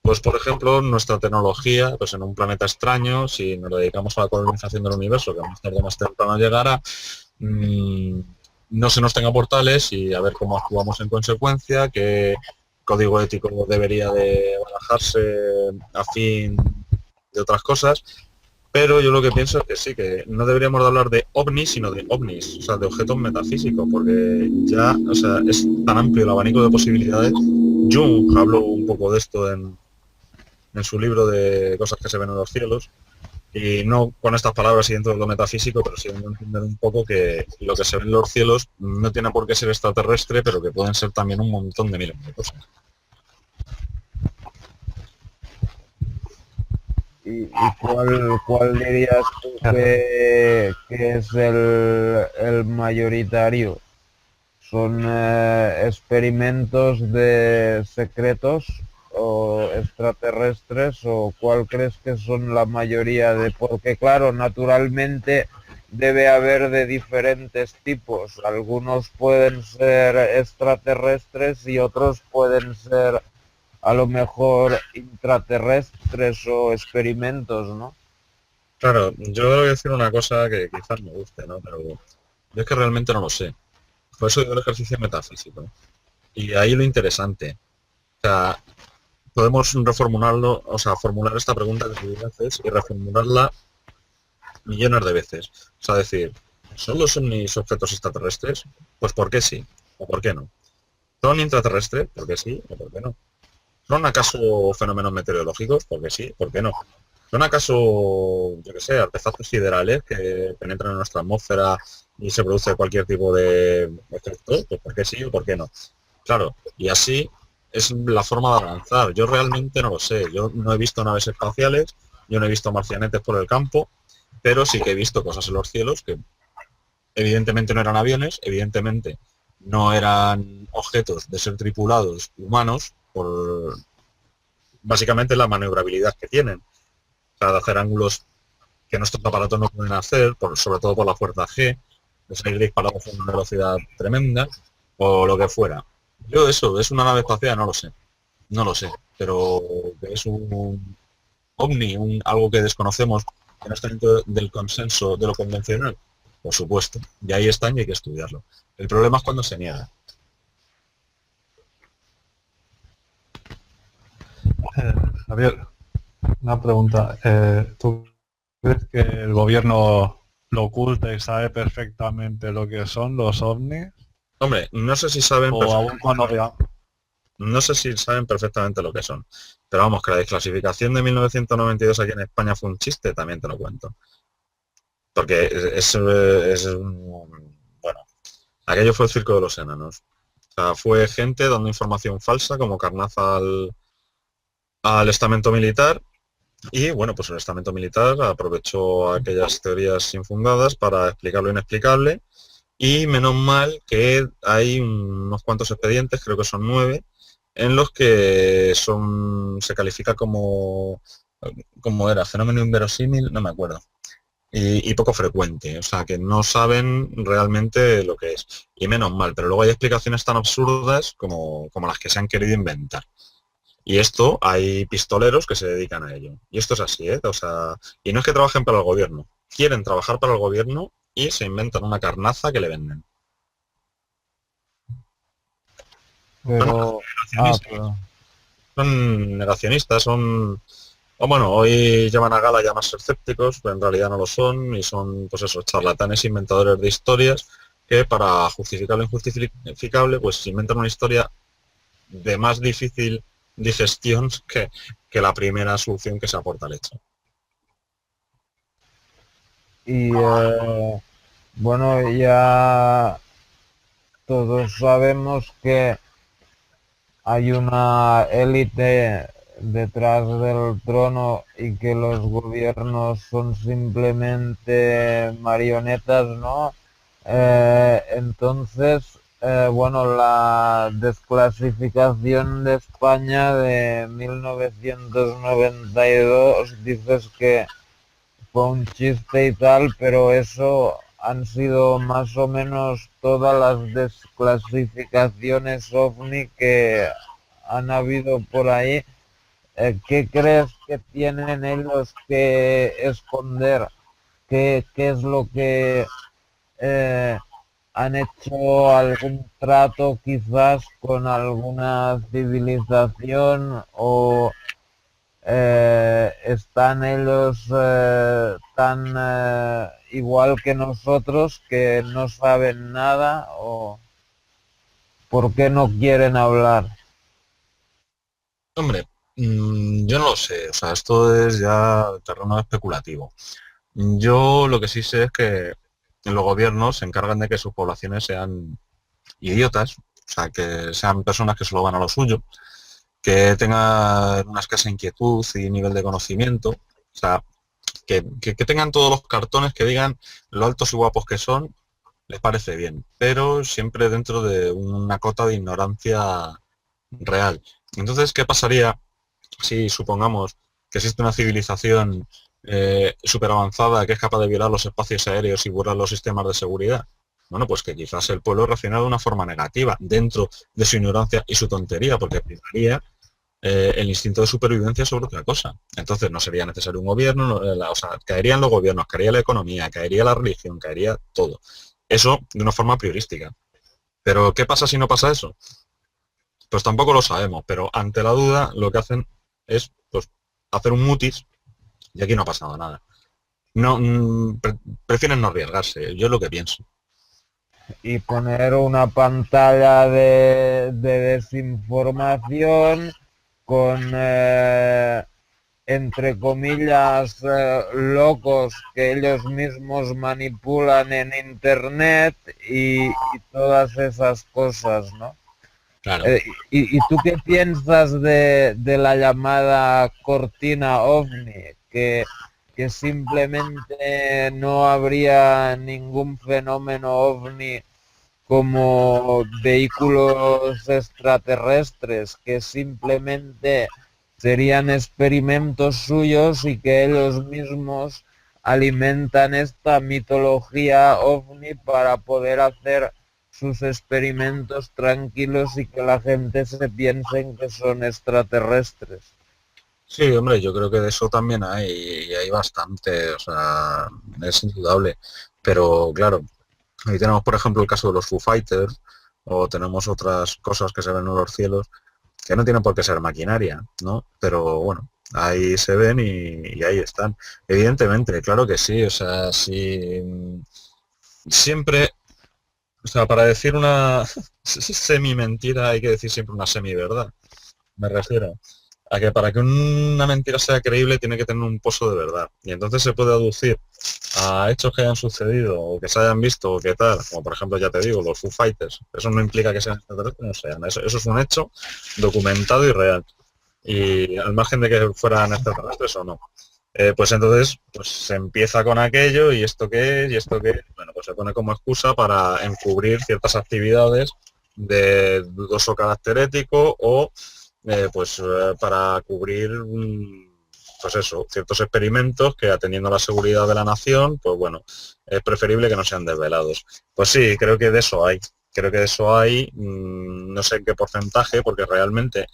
pues por ejemplo, nuestra tecnología, pues en un planeta extraño, si nos dedicamos a la colonización del universo, que más tarde o más temprano llegará, no se nos tenga portales y a ver cómo actuamos en consecuencia, qué código ético debería de barajarse a fin de otras cosas. Pero yo lo que pienso es que sí, que no deberíamos de hablar de ovnis, sino de ovnis, o sea, de objetos metafísicos, porque ya, o sea, es tan amplio el abanico de posibilidades. Jung habló un poco de esto en su libro de cosas que se ven en los cielos, y no con estas palabras y dentro de lo metafísico, pero sí dando a entender un poco que lo que se ve en los cielos no tiene por qué ser extraterrestre, pero que pueden ser también un montón de miles de cosas.
¿Y cuál dirías tú que es el mayoritario? ¿Son experimentos de secretos o extraterrestres o cuál crees que son la mayoría de? Porque claro, naturalmente debe haber de diferentes tipos. Algunos pueden ser extraterrestres y otros pueden ser a lo mejor intraterrestres o experimentos, ¿no?
Claro, yo voy a decir una cosa que quizás me guste, ¿no? Pero yo es que realmente no lo sé. Por eso digo el ejercicio metafísico. Y ahí lo interesante. O sea, podemos reformularlo, o sea, formular esta pregunta que tú haces y reformularla millones de veces. O sea, decir, ¿son los ovnis objetos extraterrestres? Pues ¿por qué sí? ¿O por qué no? ¿Son intraterrestres? ¿Por qué sí? ¿O por qué no? ¿Son acaso fenómenos meteorológicos? ¿Por qué sí? ¿Por qué no? ¿Son acaso, yo qué sé, artefactos siderales que penetran en nuestra atmósfera y se produce cualquier tipo de efecto? Pues ¿por qué sí o por qué no? Claro, y así es la forma de avanzar. Yo realmente no lo sé. Yo no he visto naves espaciales, yo no he visto marcianetes por el campo, pero sí que he visto cosas en los cielos que evidentemente no eran aviones, evidentemente no eran objetos de ser tripulados humanos por básicamente la maniobrabilidad que tienen. O sea, de hacer ángulos que nuestros aparatos no pueden hacer, sobre todo por la fuerza G, de salir disparados a una velocidad tremenda, o lo que fuera. Yo eso, ¿es una nave espacial? No lo sé. No lo sé. Pero es un ovni, algo que desconocemos, que no está dentro del consenso de lo convencional. Por supuesto. Y ahí están y hay que estudiarlo. El problema es cuando se niega.
Javier, una pregunta. ¿Tú crees que el gobierno lo oculta y sabe perfectamente lo que son los ovnis?
Hombre, no sé si saben
O aún cuando
no sé si saben perfectamente lo que son. Pero vamos, que la desclasificación de 1992 aquí en España fue un chiste, también te lo cuento. Porque bueno, aquello fue el circo de los enanos. O sea, fue gente dando información falsa como carnaza al estamento militar. Y bueno, pues el estamento militar aprovechó aquellas teorías infundadas para explicar lo inexplicable. Y menos mal que hay unos cuantos expedientes, creo que son 9, en los que se califica como era, fenómeno inverosímil, no me acuerdo, y poco frecuente, o sea que no saben realmente lo que es. Y menos mal, pero luego hay explicaciones tan absurdas como las que se han querido inventar. Y esto, hay pistoleros que se dedican a ello. Y esto es así, ¿eh? O sea, y no es que trabajen para el gobierno, quieren trabajar para el gobierno y se inventan una carnaza que le venden.
Pero,
Son negacionistas, o bueno, hoy llaman a gala ya más escépticos, pero en realidad no lo son, y son, pues eso, charlatanes inventadores de historias que para justificar lo injustificable, pues inventan una historia de más difícil digestión que la primera solución que se aporta al hecho.
y bueno, ya todos sabemos que hay una élite detrás del trono y que los gobiernos son simplemente marionetas, ¿no? Entonces, bueno, la desclasificación de España de 1992, dices que fue un chiste y tal, pero eso han sido más o menos todas las desclasificaciones OVNI que han habido por ahí. ¿Qué crees que tienen ellos que esconder? ¿Qué es lo que han hecho algún trato quizás con alguna civilización o están ellos tan igual que nosotros que no saben nada o por qué no quieren hablar?
Hombre, yo no lo sé, o sea, esto es ya terreno especulativo. Yo lo que sí sé es que los gobiernos se encargan de que sus poblaciones sean idiotas, o sea, que sean personas que solo van a lo suyo, que tengan una escasa inquietud y nivel de conocimiento, o sea, que tengan todos los cartones que digan lo altos y guapos que son, les parece bien, pero siempre dentro de una cota de ignorancia real. Entonces, ¿qué pasaría si supongamos que existe una civilización súper avanzada que es capaz de violar los espacios aéreos y burlar los sistemas de seguridad? Bueno, pues que quizás el pueblo reacciona de una forma negativa dentro de su ignorancia y su tontería, porque primaría el instinto de supervivencia sobre otra cosa. Entonces no sería necesario un gobierno, o sea, caerían los gobiernos, caería la economía, caería la religión, caería todo. Eso de una forma priorística. Pero ¿qué pasa si no pasa eso? Pues tampoco lo sabemos, pero ante la duda lo que hacen es pues hacer un mutis y aquí no ha pasado nada. No, prefieren no arriesgarse, yo es lo que pienso.
Y poner una pantalla de desinformación con entre comillas locos que ellos mismos manipulan en internet y todas esas cosas, ¿no?
Claro.
¿Y tú qué piensas de la llamada cortina ovni? Que simplemente no habría ningún fenómeno ovni como vehículos extraterrestres, que simplemente serían experimentos suyos y que ellos mismos alimentan esta mitología ovni para poder hacer sus experimentos tranquilos y que la gente se piense que son extraterrestres.
Sí, hombre, yo creo que de eso también hay, y hay bastante, o sea, es indudable. Pero claro, ahí tenemos, por ejemplo, el caso de los Foo Fighters, o tenemos otras cosas que se ven en los cielos, que no tienen por qué ser maquinaria, ¿no? Pero bueno, ahí se ven y ahí están. Evidentemente, claro que sí, o sea, sí, siempre, o sea, para decir una semi mentira hay que decir siempre una semi verdad. Me refiero a que para que una mentira sea creíble tiene que tener un pozo de verdad. Y entonces se puede aducir a hechos que hayan sucedido o que se hayan visto o que tal, como por ejemplo, ya te digo, los Foo Fighters. Eso no implica que sean extraterrestres, no sean. Eso es un hecho documentado y real. Y al margen de que fueran extraterrestres o no. Pues entonces pues se empieza con aquello y esto qué es y esto qué es. Bueno, pues se pone como excusa para encubrir ciertas actividades de dudoso carácter ético o para cubrir pues eso, ciertos experimentos que atendiendo a la seguridad de la nación, pues bueno, es preferible que no sean desvelados. Pues sí, creo que de eso hay. Creo que de eso hay, no sé en qué porcentaje, porque realmente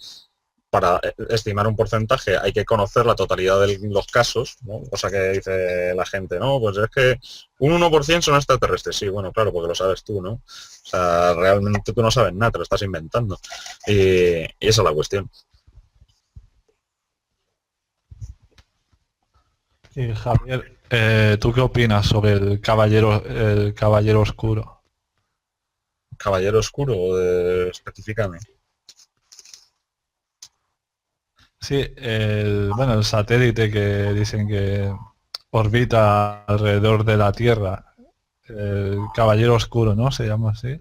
para estimar un porcentaje hay que conocer la totalidad de los casos, ¿no? Cosa que dice la gente, no, pues es que un 1% son extraterrestres. Sí, bueno, claro, porque lo sabes tú, ¿no? O sea, realmente tú no sabes nada, te lo estás inventando. Y esa es la cuestión.
Y Javier, ¿tú qué opinas sobre el caballero oscuro?
Caballero Oscuro, específicame.
Sí, bueno, el satélite que dicen que orbita alrededor de la Tierra, el caballero oscuro, ¿no? Se llama así.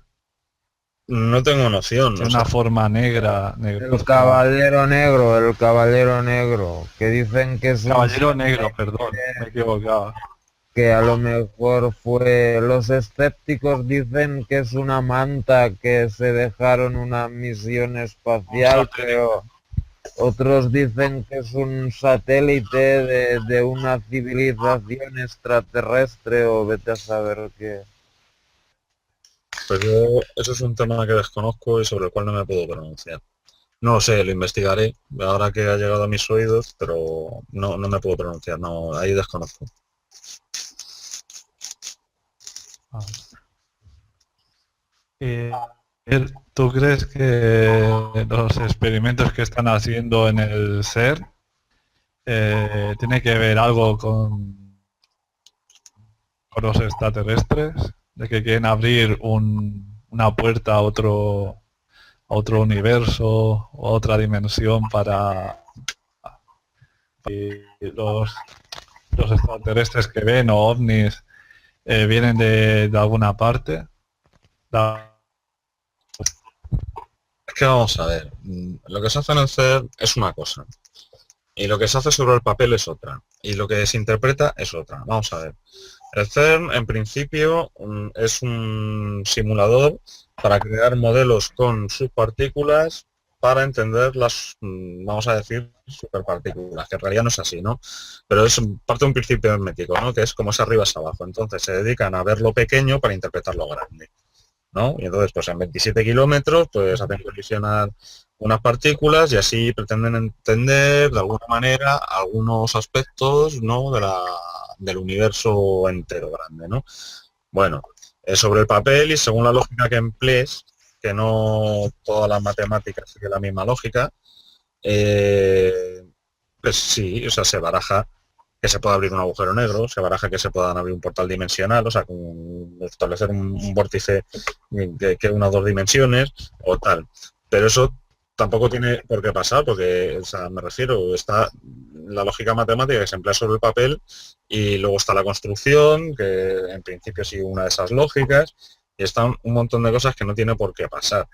No tengo noción,
Tiene
o
una
sea,
forma negra,
El caballero negro, que dicen que es un
caballero negro, perdón, me equivocaba.
que a lo mejor fue, los escépticos dicen que es una manta que se dejaron una misión espacial, pero otros dicen que es un satélite de una civilización extraterrestre o vete a saber qué.
pues yo, eso es un tema que desconozco y sobre el cual no me puedo pronunciar. No lo sé, lo investigaré ahora que ha llegado a mis oídos, pero no me puedo pronunciar, no, ahí desconozco.
Ah. ¿Tú crees que los experimentos que están haciendo en el SER tiene que ver algo con los extraterrestres? ¿De que quieren abrir una puerta a otro universo o a otra dimensión para y los extraterrestres que ven o ovnis vienen de alguna parte? Da-
Es que vamos a ver, lo que se hace en el CER es una cosa, y lo que se hace sobre el papel es otra, y lo que se interpreta es otra. Vamos a ver. El CERN, en principio, es un simulador para crear modelos con subpartículas para entender las, vamos a decir, superpartículas, que en realidad no es así, ¿no? Pero es parte de un principio hermético, ¿no? Que es como es arriba es abajo. Entonces se dedican a ver lo pequeño para interpretar lo grande, ¿no? Y entonces, pues en 27 kilómetros, pues hacen colisionar unas partículas y así pretenden entender de alguna manera algunos aspectos, ¿no? Del universo entero grande, ¿no? Bueno, sobre el papel y según la lógica que emplees, que no todas las matemáticas siguen la misma lógica, eh, pues sí, o sea, se baraja que se pueda abrir un agujero negro, se baraja que se puedan abrir un portal dimensional, o sea, establecer un vórtice que unas dos dimensiones o tal. Pero eso tampoco tiene por qué pasar, porque, o sea, me refiero, está la lógica matemática que se emplea sobre el papel y luego está la construcción, que en principio sigue una de esas lógicas, y están un montón de cosas que no tiene por qué pasar.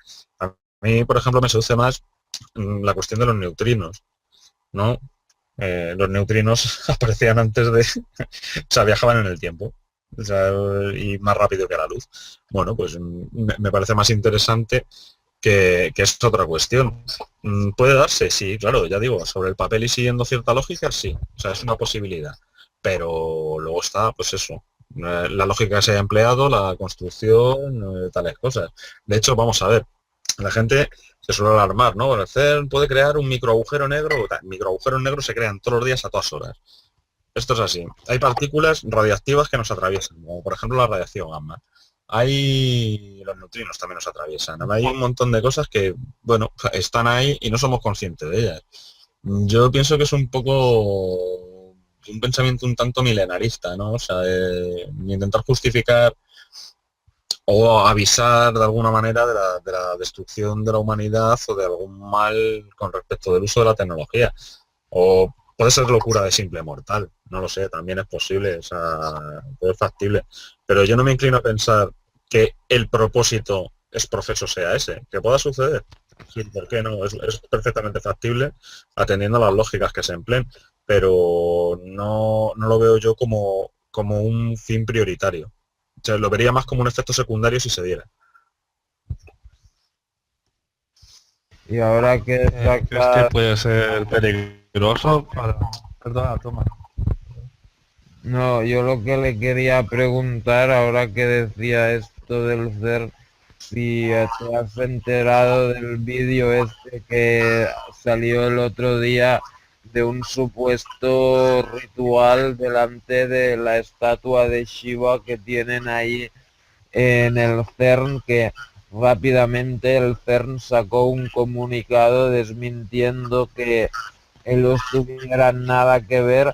A mí, por ejemplo, me seduce más la cuestión de los neutrinos, ¿no? Los neutrinos aparecían antes de... o sea, viajaban en el tiempo. O sea, y más rápido que la luz. Bueno, pues me parece más interesante que es otra cuestión. ¿Puede darse? Sí, claro, ya digo, sobre el papel y siguiendo cierta lógica, sí. O sea, es una posibilidad. Pero luego está, pues eso, la lógica que se ha empleado, la construcción, tales cosas. De hecho, vamos a ver, la gente se suele alarmar, ¿no? El CERN puede crear un microagujero negro, microagujeros negros se crean todos los días a todas horas. Esto es así. Hay partículas radiactivas que nos atraviesan, como por ejemplo la radiación gamma. Hay los neutrinos también nos atraviesan. Hay un montón de cosas que, bueno, están ahí y no somos conscientes de ellas. Yo pienso que es un poco un pensamiento un tanto milenarista, ¿no? O sea, intentar justificar o avisar de alguna manera de la destrucción de la humanidad o de algún mal con respecto del uso de la tecnología. O puede ser locura de simple mortal, no lo sé, también es posible, o sea, puede ser factible. Pero yo no me inclino a pensar que el propósito es profeso sea ese, que pueda suceder. Sí, ¿por qué no? Es perfectamente factible atendiendo a las lógicas que se empleen, pero no lo veo yo como un fin prioritario. O sea, lo vería más como un efecto secundario si se diera.
Y ahora que
¿Crees que
saca...
puede ser peligroso para... Perdona, toma.
No, yo lo que le quería preguntar ahora que decía esto del CERN, si te has enterado del vídeo este que salió el otro día de un supuesto ritual delante de la estatua de Shiva que tienen ahí en el CERN, que rápidamente el CERN sacó un comunicado desmintiendo que ellos tuvieran nada que ver,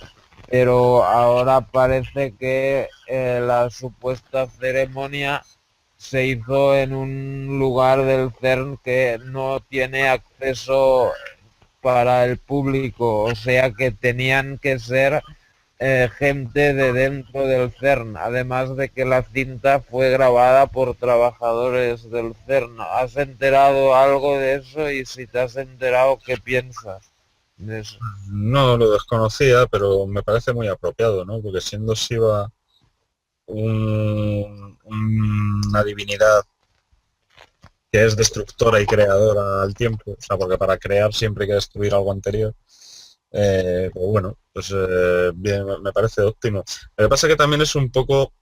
pero ahora parece que la supuesta ceremonia se hizo en un lugar del CERN que no tiene acceso para el público, o sea que tenían que ser gente de dentro del CERN, además de que la cinta fue grabada por trabajadores del CERN. ¿Has enterado algo de eso? Y si te has enterado, ¿qué piensas de eso?
No lo desconocía, pero me parece muy apropiado, ¿no? Porque siendo Shiva una divinidad que es destructora y creadora al tiempo, o sea, porque para crear siempre hay que destruir algo anterior, pues bueno, pues bien, me parece óptimo. Lo que pasa es que también es un poco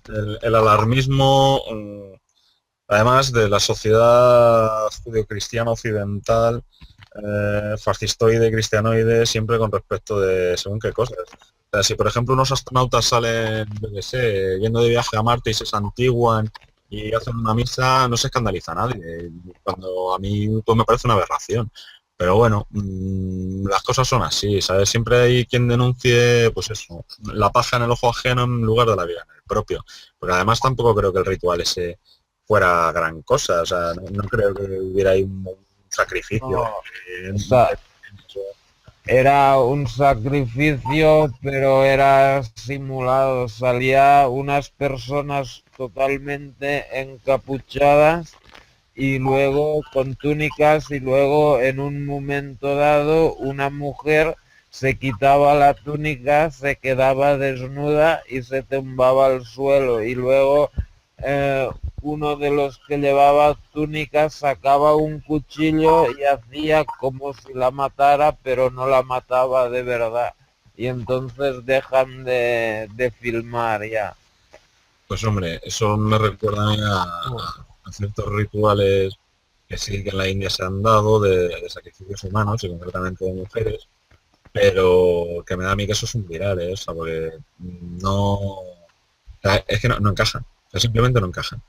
el alarmismo, además de la sociedad judio-cristiana occidental, fascistoide, cristianoide, siempre con respecto de según qué cosas. O sea, si por ejemplo unos astronautas salen, yo qué sé, yendo de viaje a Marte y se santiguan y hacen una misa, no se escandaliza a nadie. Cuando a mí pues me parece una aberración. Pero bueno, las cosas son así, ¿sabes? Siempre hay quien denuncie, pues eso, la paja en el ojo ajeno en lugar de la viga en el propio. Porque además tampoco creo que el ritual ese fuera gran cosa, o sea, no creo que hubiera ahí un sacrificio.
No, o sea, era un sacrificio, pero era simulado. Salía unas personas totalmente encapuchadas y luego con túnicas y luego en un momento dado una mujer se quitaba la túnica, se quedaba desnuda y se tumbaba al suelo y luego eh, uno de los que llevaba túnica sacaba un cuchillo y hacía como si la matara, pero no la mataba de verdad. Y entonces dejan de filmar ya.
Pues hombre, eso me recuerda a mí a ciertos rituales que sí que en la India se han dado de sacrificios humanos y concretamente de mujeres, pero que me da a mí que eso es un viral, ¿eh? O sea, porque no... o sea, es que no encajan, o sea, simplemente no encajan.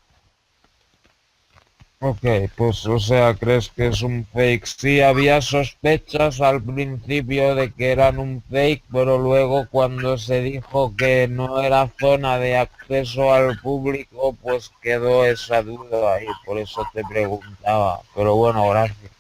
Ok, pues o sea, ¿crees que es un fake? Sí, había sospechas al principio de que eran un fake, pero luego cuando se dijo que no era zona de acceso al público, pues quedó esa duda ahí, por eso te preguntaba. Pero bueno, gracias.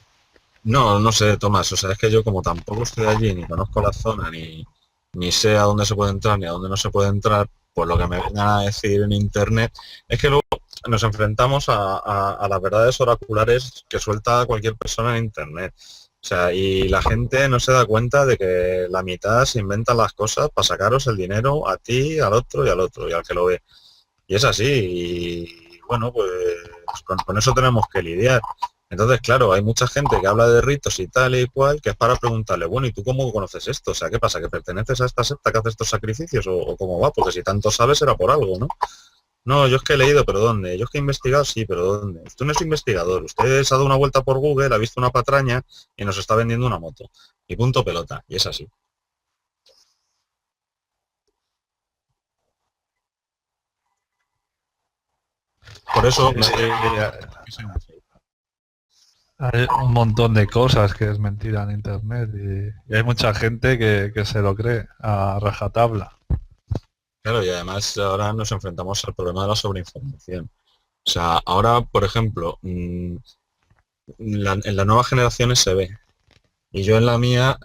No, no sé, Tomás, o sea, es que yo como tampoco estoy allí, ni conozco la zona, ni sé a dónde se puede entrar, ni a dónde no se puede entrar, pues lo que me vengan a decir en internet es que luego nos enfrentamos a las verdades oraculares que suelta cualquier persona en internet. O sea, y la gente no se da cuenta de que la mitad se inventan las cosas para sacaros el dinero a ti, al otro y al que lo ve. Y es así, y bueno, pues con eso tenemos que lidiar. Entonces, claro, hay mucha gente que habla de ritos y tal y cual, que es para preguntarle, bueno, ¿y tú cómo conoces esto? O sea, ¿qué pasa? ¿Que perteneces a esta secta que hace estos sacrificios? ¿O cómo va? Porque si tanto sabes será por algo, ¿no? No, yo es que he leído, pero ¿dónde? Yo es que he investigado, sí, pero ¿dónde? Usted no es investigador, usted se ha dado una vuelta por Google, ha visto una patraña y nos está vendiendo una moto. Y punto pelota, y es así. Por eso me hace...
Hay un montón de cosas que es mentira en internet y hay mucha gente que se lo cree a rajatabla.
Claro, y además ahora nos enfrentamos al problema de la sobreinformación. O sea, ahora, por ejemplo, en las nuevas generaciones se ve. Y yo en la mía,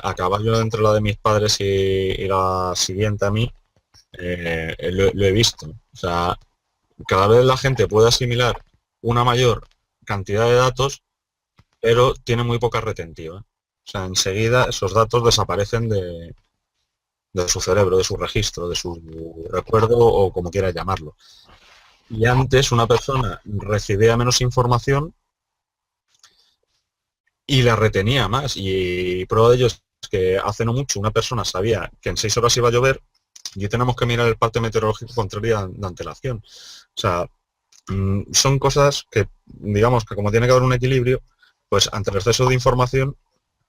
a caballo entre la de mis padres y la siguiente a mí, lo he visto. O sea, cada vez la gente puede asimilar una mayor cantidad de datos, pero tiene muy poca retentiva. O sea, enseguida esos datos desaparecen de su cerebro, de su registro, de su recuerdo o como quiera llamarlo. Y antes una persona recibía menos información y la retenía más. Y prueba de ello es que hace no mucho una persona sabía que en 6 horas iba a llover y tenemos que mirar el parte meteorológico con 3 días de antelación. O sea, son cosas que, digamos que como tiene que haber un equilibrio, pues ante el exceso de información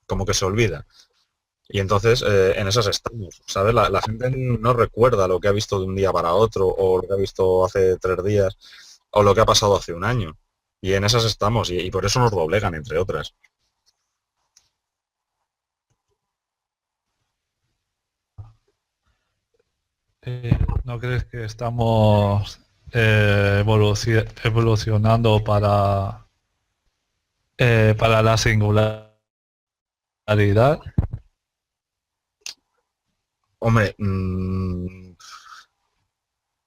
como que se olvida. Y entonces en esas estamos, ¿sabes? La gente no recuerda lo que ha visto de un día para otro o lo que ha visto hace 3 días o lo que ha pasado hace un año. Y en esas estamos y por eso nos doblegan, entre otras.
¿No crees que estamos evolucionando para la singularidad?
Hombre,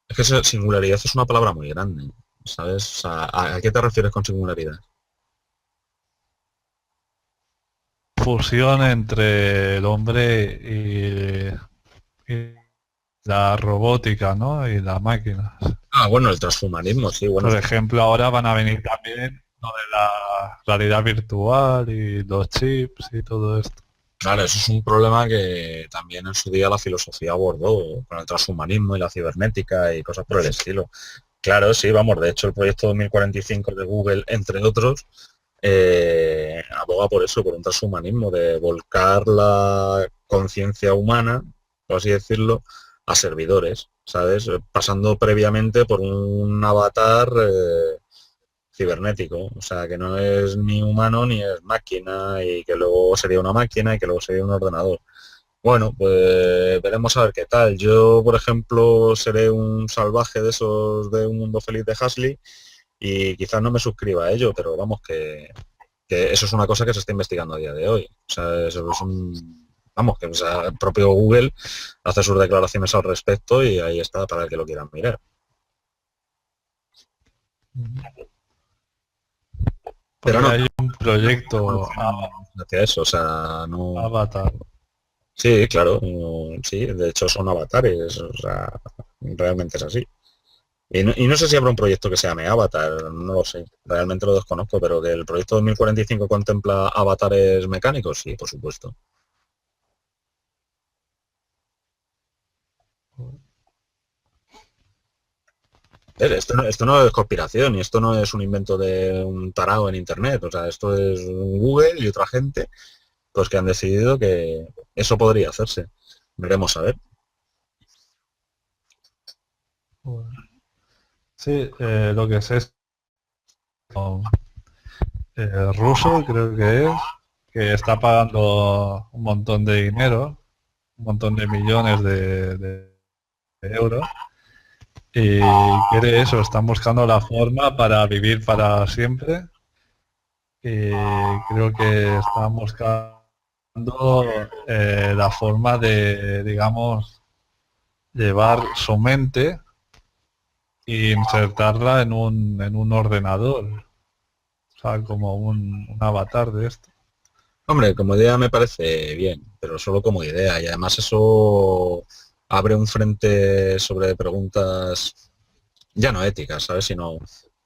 es que singularidad es una palabra muy grande, ¿sabes? O sea, ¿a qué te refieres con singularidad?
Fusión entre el hombre y la robótica, ¿no? Y las máquinas.
Ah, bueno, el transhumanismo, sí, bueno.
Por ejemplo, ahora van a venir también lo de la realidad virtual y los chips y todo esto.
Claro, eso es un problema que también en su día la filosofía abordó con el transhumanismo y la cibernética y cosas por el estilo. Claro, sí, vamos, de hecho el proyecto 2045 de Google, entre otros, aboga por eso, por un transhumanismo, de volcar la conciencia humana, por así decirlo, a servidores, ¿sabes? Pasando previamente por un avatar cibernético, o sea, que no es ni humano ni es máquina y que luego sería una máquina y que luego sería un ordenador. Bueno, pues veremos a ver qué tal. Yo, por ejemplo, seré un salvaje de esos de Un Mundo Feliz de Huxley y quizás no me suscriba a ello, pero vamos, que eso es una cosa que se está investigando a día de hoy. O sea, eso es un... Vamos, que o sea, el propio Google hace sus declaraciones al respecto y ahí está para el que lo quieran mirar. Pero no,
hay un proyecto
hacia eso, o sea, no...
Avatar.
Sí, claro, sí, de hecho son avatares, o sea, realmente es así. Y no sé si habrá un proyecto que se llame Avatar, no lo sé, realmente lo desconozco, pero que el proyecto 2045 contempla avatares mecánicos, sí, por supuesto. Esto no es conspiración y esto no es un invento de un tarado en internet, o sea, esto es un Google y otra gente pues que han decidido que eso podría hacerse. Veremos a ver.
Sí, lo que sé es ruso, creo que está pagando un montón de dinero, un montón de millones de euros, y quiere eso, están buscando la forma para vivir para siempre, y creo que están buscando la forma de, digamos, llevar su mente y insertarla en un ordenador. O sea, como un avatar de esto.
Hombre, como idea me parece bien, pero solo como idea. Y además eso abre un frente sobre preguntas ya no éticas, ¿sabes? Sino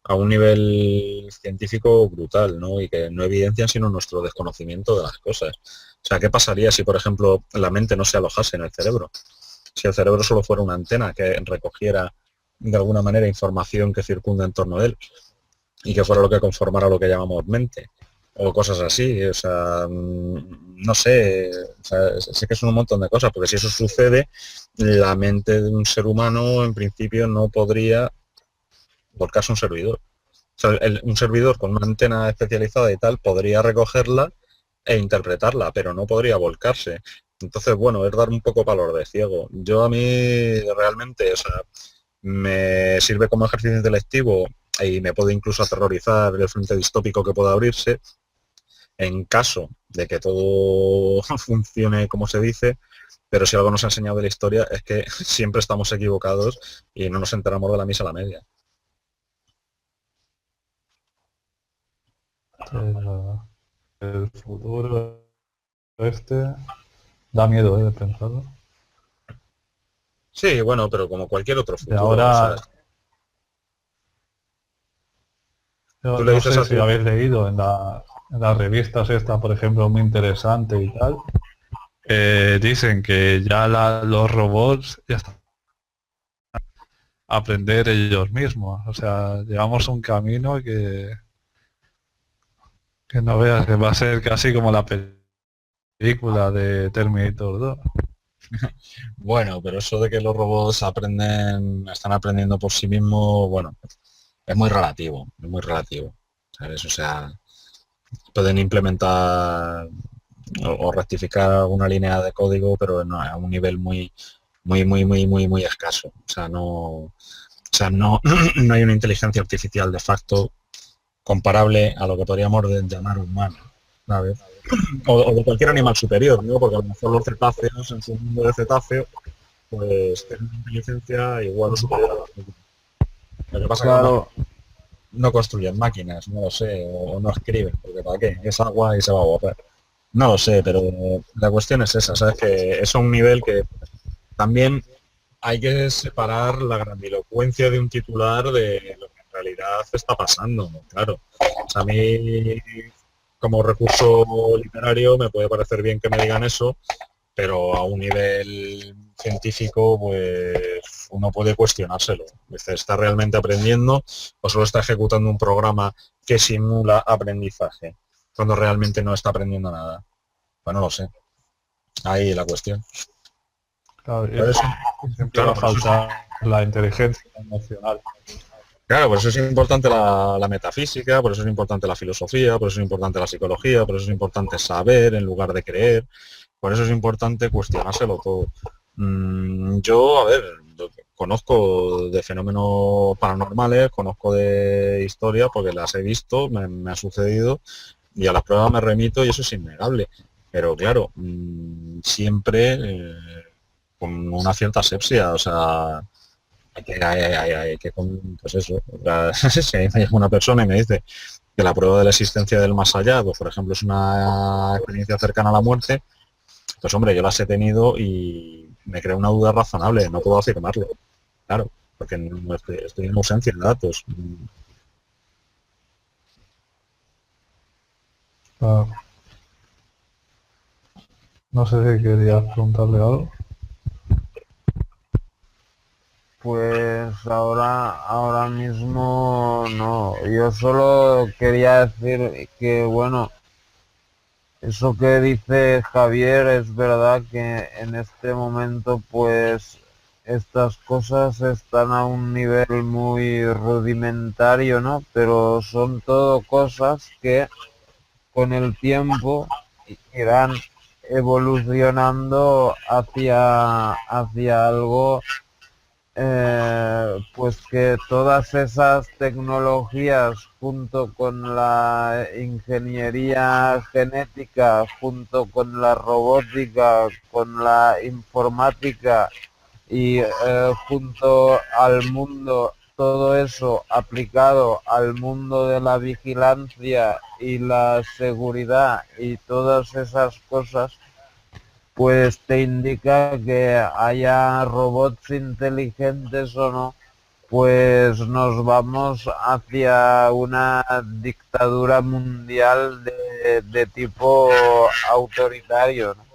a un nivel científico brutal, ¿no? Y que no evidencian sino nuestro desconocimiento de las cosas. O sea, ¿qué pasaría si, por ejemplo, la mente no se alojase en el cerebro? Si el cerebro solo fuera una antena que recogiera de alguna manera información que circunda en torno a él y que fuera lo que conformara lo que llamamos mente o cosas así, o sea, no sé, o sea, sé que son un montón de cosas, porque si eso sucede, la mente de un ser humano en principio no podría volcarse un servidor. O sea, un servidor con una antena especializada y tal podría recogerla e interpretarla, pero no podría volcarse. Entonces, bueno, es dar un poco valor de ciego. Yo a mí realmente, o sea, me sirve como ejercicio intelectivo y me puede incluso aterrorizar el frente distópico que pueda abrirse en caso de que todo funcione como se dice, pero si algo nos ha enseñado de la historia es que siempre estamos equivocados y no nos enteramos de la misa a la media.
El futuro este da miedo de pensarlo.
Sí, bueno, pero como cualquier otro
De
futuro, o sea,
ahora, yo
tú le
no
dices
sé
a
si
tu...
habéis leído en las revistas esta, por ejemplo, muy interesante y tal, dicen que ya los robots ya están a aprender ellos mismos. O sea, llevamos un camino que no veas, que va a ser casi como la película de Terminator 2.
Bueno, pero eso de que los robots están aprendiendo por sí mismos, bueno, es muy relativo, es muy relativo, ¿sabes? O sea, pueden implementar o rectificar alguna línea de código, pero no, a un nivel muy escaso. O sea, no, no hay una inteligencia artificial de facto comparable a lo que podríamos llamar humano, ¿sabes? O de cualquier animal superior, ¿no? Porque a lo mejor los cetáceos, en su mundo de cetáceo, pues tienen una inteligencia igual o superior a la nuestra. Lo que pasa es que a lo mejor
Claro,
no construyen máquinas, no lo sé, o no escriben, porque ¿para qué? Es agua y se va a borrar. No lo sé, pero la cuestión es esa, ¿sabes? Que es un nivel que también hay que separar la grandilocuencia de un titular de lo que en realidad está pasando, claro. O sea, a mí, como recurso literario, me puede parecer bien que me digan eso, pero a un nivel científico, pues uno puede cuestionárselo. Dice, ¿está realmente aprendiendo o solo está ejecutando un programa que simula aprendizaje, cuando realmente no está aprendiendo nada? Pues no lo sé. Ahí la cuestión.
Claro,
Por eso,
siempre va
claro,
a
por eso
faltar la inteligencia emocional.
claro, por eso es importante la metafísica, por eso es importante la filosofía, por eso es importante la psicología, por eso es importante saber en lugar de creer, por eso es importante cuestionárselo todo. Yo, a ver, conozco de fenómenos paranormales, conozco de historias porque las he visto, me ha sucedido y a las pruebas me remito y eso es innegable. Pero claro, siempre con una cierta asepsia, o sea, hay que pues eso, si me llama una persona y me dice que la prueba de la existencia del más allá, pues por ejemplo es una experiencia cercana a la muerte, pues hombre, yo las he tenido y me crea una duda razonable, no puedo afirmarlo, claro, porque no estoy en ausencia de datos.
Claro. No sé si querías preguntarle algo.
pues ahora mismo no. Yo solo quería decir que, bueno, eso que dice Javier es verdad que en este momento, pues, estas cosas están a un nivel muy rudimentario, ¿no? Pero son todo cosas que con el tiempo irán evolucionando hacia algo, pues que todas esas tecnologías junto con la ingeniería genética, junto con la robótica, con la informática y junto al mundo todo eso aplicado al mundo de la vigilancia y la seguridad y todas esas cosas, pues te indica que haya robots inteligentes o no, pues nos vamos hacia una dictadura mundial de tipo autoritario, ¿no?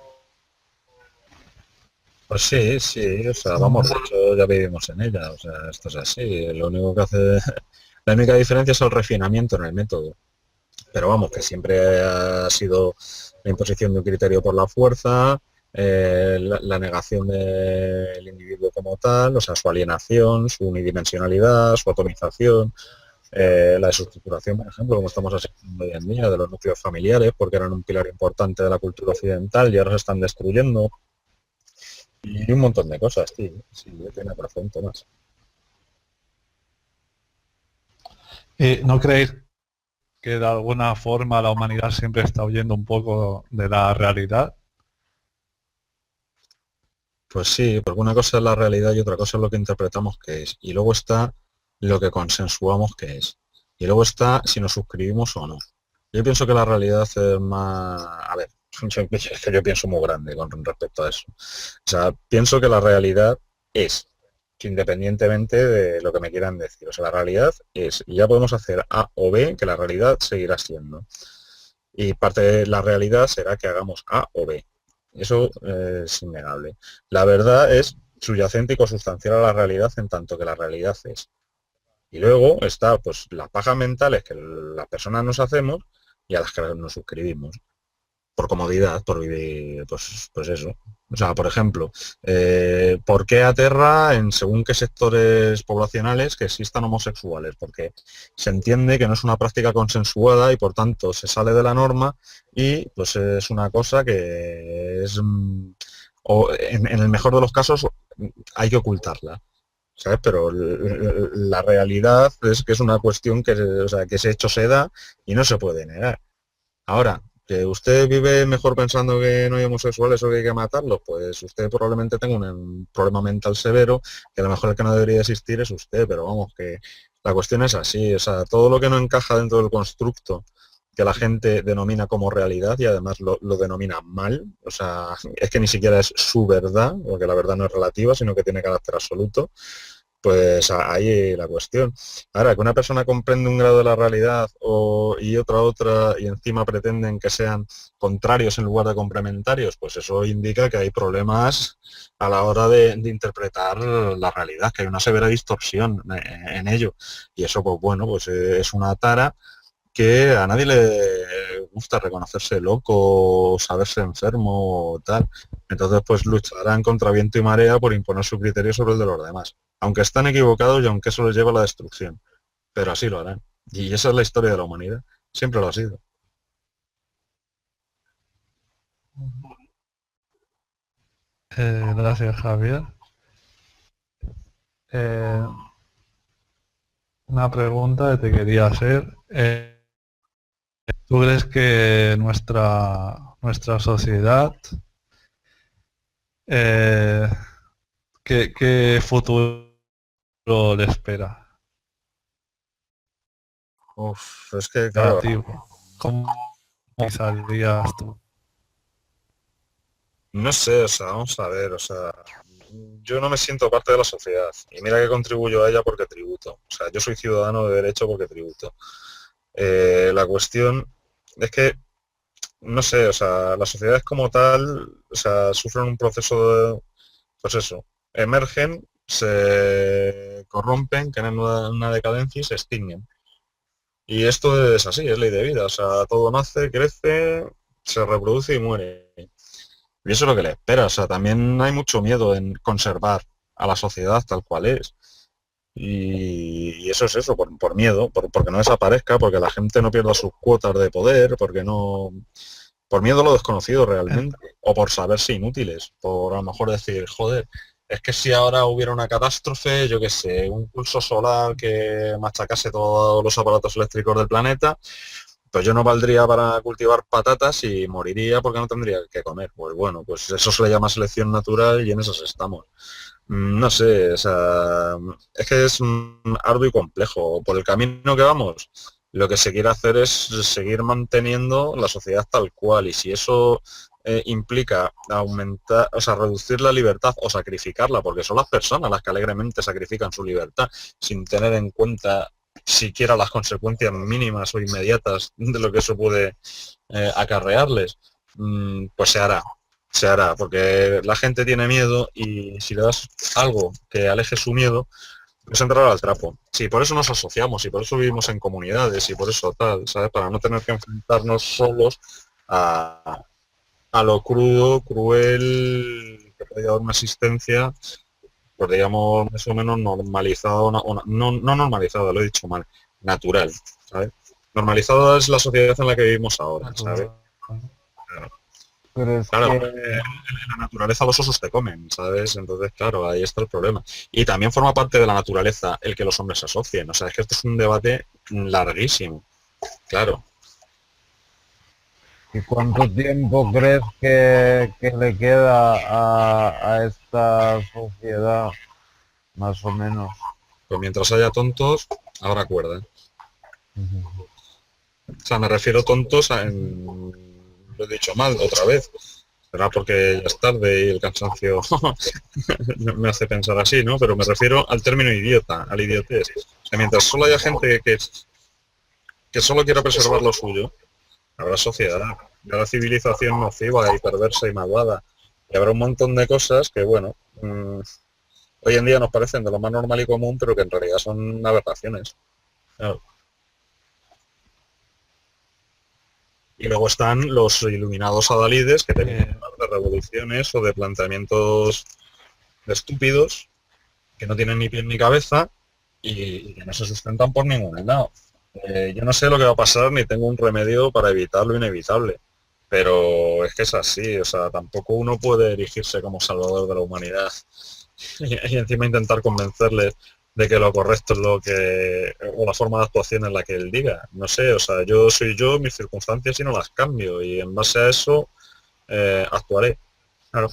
Pues sí, sí, o sea, vamos, de hecho ya vivimos en ella, o sea, esto es así, lo único que hace, la única diferencia es el refinamiento en el método, pero vamos, que siempre ha sido la imposición de un criterio por la fuerza, la negación del individuo como tal, o sea, su alienación, su unidimensionalidad, su atomización, la desestructuración, por ejemplo, como estamos asistiendo hoy en día, de los núcleos familiares, porque eran un pilar importante de la cultura occidental y ahora se están destruyendo. Y un montón de cosas, tío. Sí, tiene razón, Tomás.
¿No creéis que de alguna forma la humanidad siempre está huyendo un poco de la realidad?
Pues sí, porque una cosa es la realidad y otra cosa es lo que interpretamos que es. Y luego está lo que consensuamos que es. Y luego está si nos suscribimos o no. Yo pienso que la realidad es más... A ver, yo pienso muy grande con respecto a eso. O sea, pienso que la realidad es, que independientemente de lo que me quieran decir. O sea, la realidad es, y ya podemos hacer A o B, que la realidad seguirá siendo. Y parte de la realidad será que hagamos A o B. Eso es innegable. La verdad es subyacente y consustancial a la realidad en tanto que la realidad es. Y luego está pues las pajas mentales que las personas nos hacemos y a las que nos suscribimos por comodidad, por vivir, pues eso. O sea, por ejemplo, ¿por qué aterra en según qué sectores poblacionales que existan homosexuales? Porque se entiende que no es una práctica consensuada y por tanto se sale de la norma y pues es una cosa que es, o en el mejor de los casos, hay que ocultarla. ¿Sabes? Pero la realidad es que es una cuestión que, o sea, que ese hecho se da y no se puede negar. Ahora, que usted vive mejor pensando que no hay homosexuales o que hay que matarlos, pues usted probablemente tenga un problema mental severo, que a lo mejor el que no debería existir es usted, pero vamos, que la cuestión es así, o sea, todo lo que no encaja dentro del constructo que la gente denomina como realidad y además lo denomina mal, o sea, es que ni siquiera es su verdad, porque la verdad no es relativa, sino que tiene carácter absoluto, pues ahí la cuestión. Ahora, que una persona comprende un grado de la realidad y otra, y encima pretenden que sean contrarios en lugar de complementarios, pues eso indica que hay problemas a la hora de interpretar la realidad, que hay una severa distorsión en ello. Y eso, pues bueno, pues es una tara que a nadie le gusta reconocerse loco, saberse enfermo o tal. Entonces, pues lucharán contra viento y marea por imponer su criterio sobre el de los demás. Aunque están equivocados y aunque eso les lleva a la destrucción. Pero así lo harán. Y esa es la historia de la humanidad. Siempre lo ha sido.
Gracias, Javier. Eh, una pregunta que te quería hacer. ¿Tú crees que nuestra sociedad, eh, qué futuro le espera
Uf, es que,
para
claro,
ti? ¿Cómo pensarías tú?
no sé, o sea, vamos a ver, o sea, yo no me siento parte de la sociedad. Y mira que contribuyo a ella porque tributo. O sea, yo soy ciudadano de derecho porque tributo. La cuestión es que no sé, o sea, las sociedades como tal, o sea, sufren un proceso de, pues eso, emergen, se corrompen, caen en una decadencia y se extinguen. Y esto es así, es ley de vida, o sea, todo nace, crece, se reproduce y muere. Y eso es lo que le espera, o sea, también hay mucho miedo en conservar a la sociedad tal cual es. Y eso es eso, por miedo, porque no desaparezca, porque la gente no pierda sus cuotas de poder, porque no, por miedo a lo desconocido
En-
realmente, o por saberse inútiles, por a lo mejor decir, joder, es que si ahora hubiera una catástrofe, yo qué sé, un pulso solar que machacase todos los aparatos eléctricos del planeta, pues yo no valdría para cultivar patatas y moriría porque no tendría que comer. Pues bueno, pues eso se le llama selección natural y en esas estamos. No sé, o sea, es que es arduo y complejo. Por el camino que vamos, lo que se quiere hacer es seguir manteniendo la sociedad tal cual, y si eso implica aumentar, o sea, reducir la libertad o sacrificarla, porque son las personas las que alegremente sacrifican su libertad sin tener en cuenta siquiera las consecuencias mínimas o inmediatas de lo que eso puede acarrearles, pues se hará, porque la gente tiene miedo y si le das algo que aleje su miedo, pues entrará al trapo. Sí, por eso nos asociamos y por eso vivimos en comunidades y por eso tal, ¿sabes? Para no tener que enfrentarnos solos a, a lo crudo, cruel, que puede dar una existencia, pues digamos, más o menos normalizado, no normalizado, lo he dicho mal, natural, ¿sabes? Normalizado es la sociedad en la que vivimos ahora, ¿sabes?
Pero es
Claro,
que
en la naturaleza los osos te comen, ¿sabes? Entonces, claro, ahí está el problema. Y también forma parte de la naturaleza el que los hombres se asocien. O sea, es que esto es un debate larguísimo. Claro.
¿y cuánto tiempo crees que le queda a esta sociedad, más o menos?
Pues mientras haya tontos, habrá cuerda. O sea, me refiero tontos lo he dicho mal otra vez. Será porque ya es tarde y el cansancio me hace pensar así, ¿no? Pero me refiero al término idiota, al idiotez. O sea, mientras solo haya gente que solo quiera preservar lo suyo, habrá sociedad, habrá civilización nociva y perversa y malvada. Y habrá un montón de cosas que, bueno, hoy en día nos parecen de lo más normal y común, pero que en realidad son aberraciones. Claro. Y luego están los iluminados adalides que te vienen a hablar de revoluciones o de planteamientos estúpidos que no tienen ni pie ni cabeza y que no se sustentan por ningún lado. Yo no sé lo que va a pasar ni tengo un remedio para evitar lo inevitable, pero es que es así, o sea, tampoco uno puede erigirse como salvador de la humanidad y encima intentar convencerles de que lo correcto es lo que, o la forma de actuación en la que él diga. No sé, o sea, yo soy yo, mis circunstancias y no las cambio y en base a eso actuaré. Claro.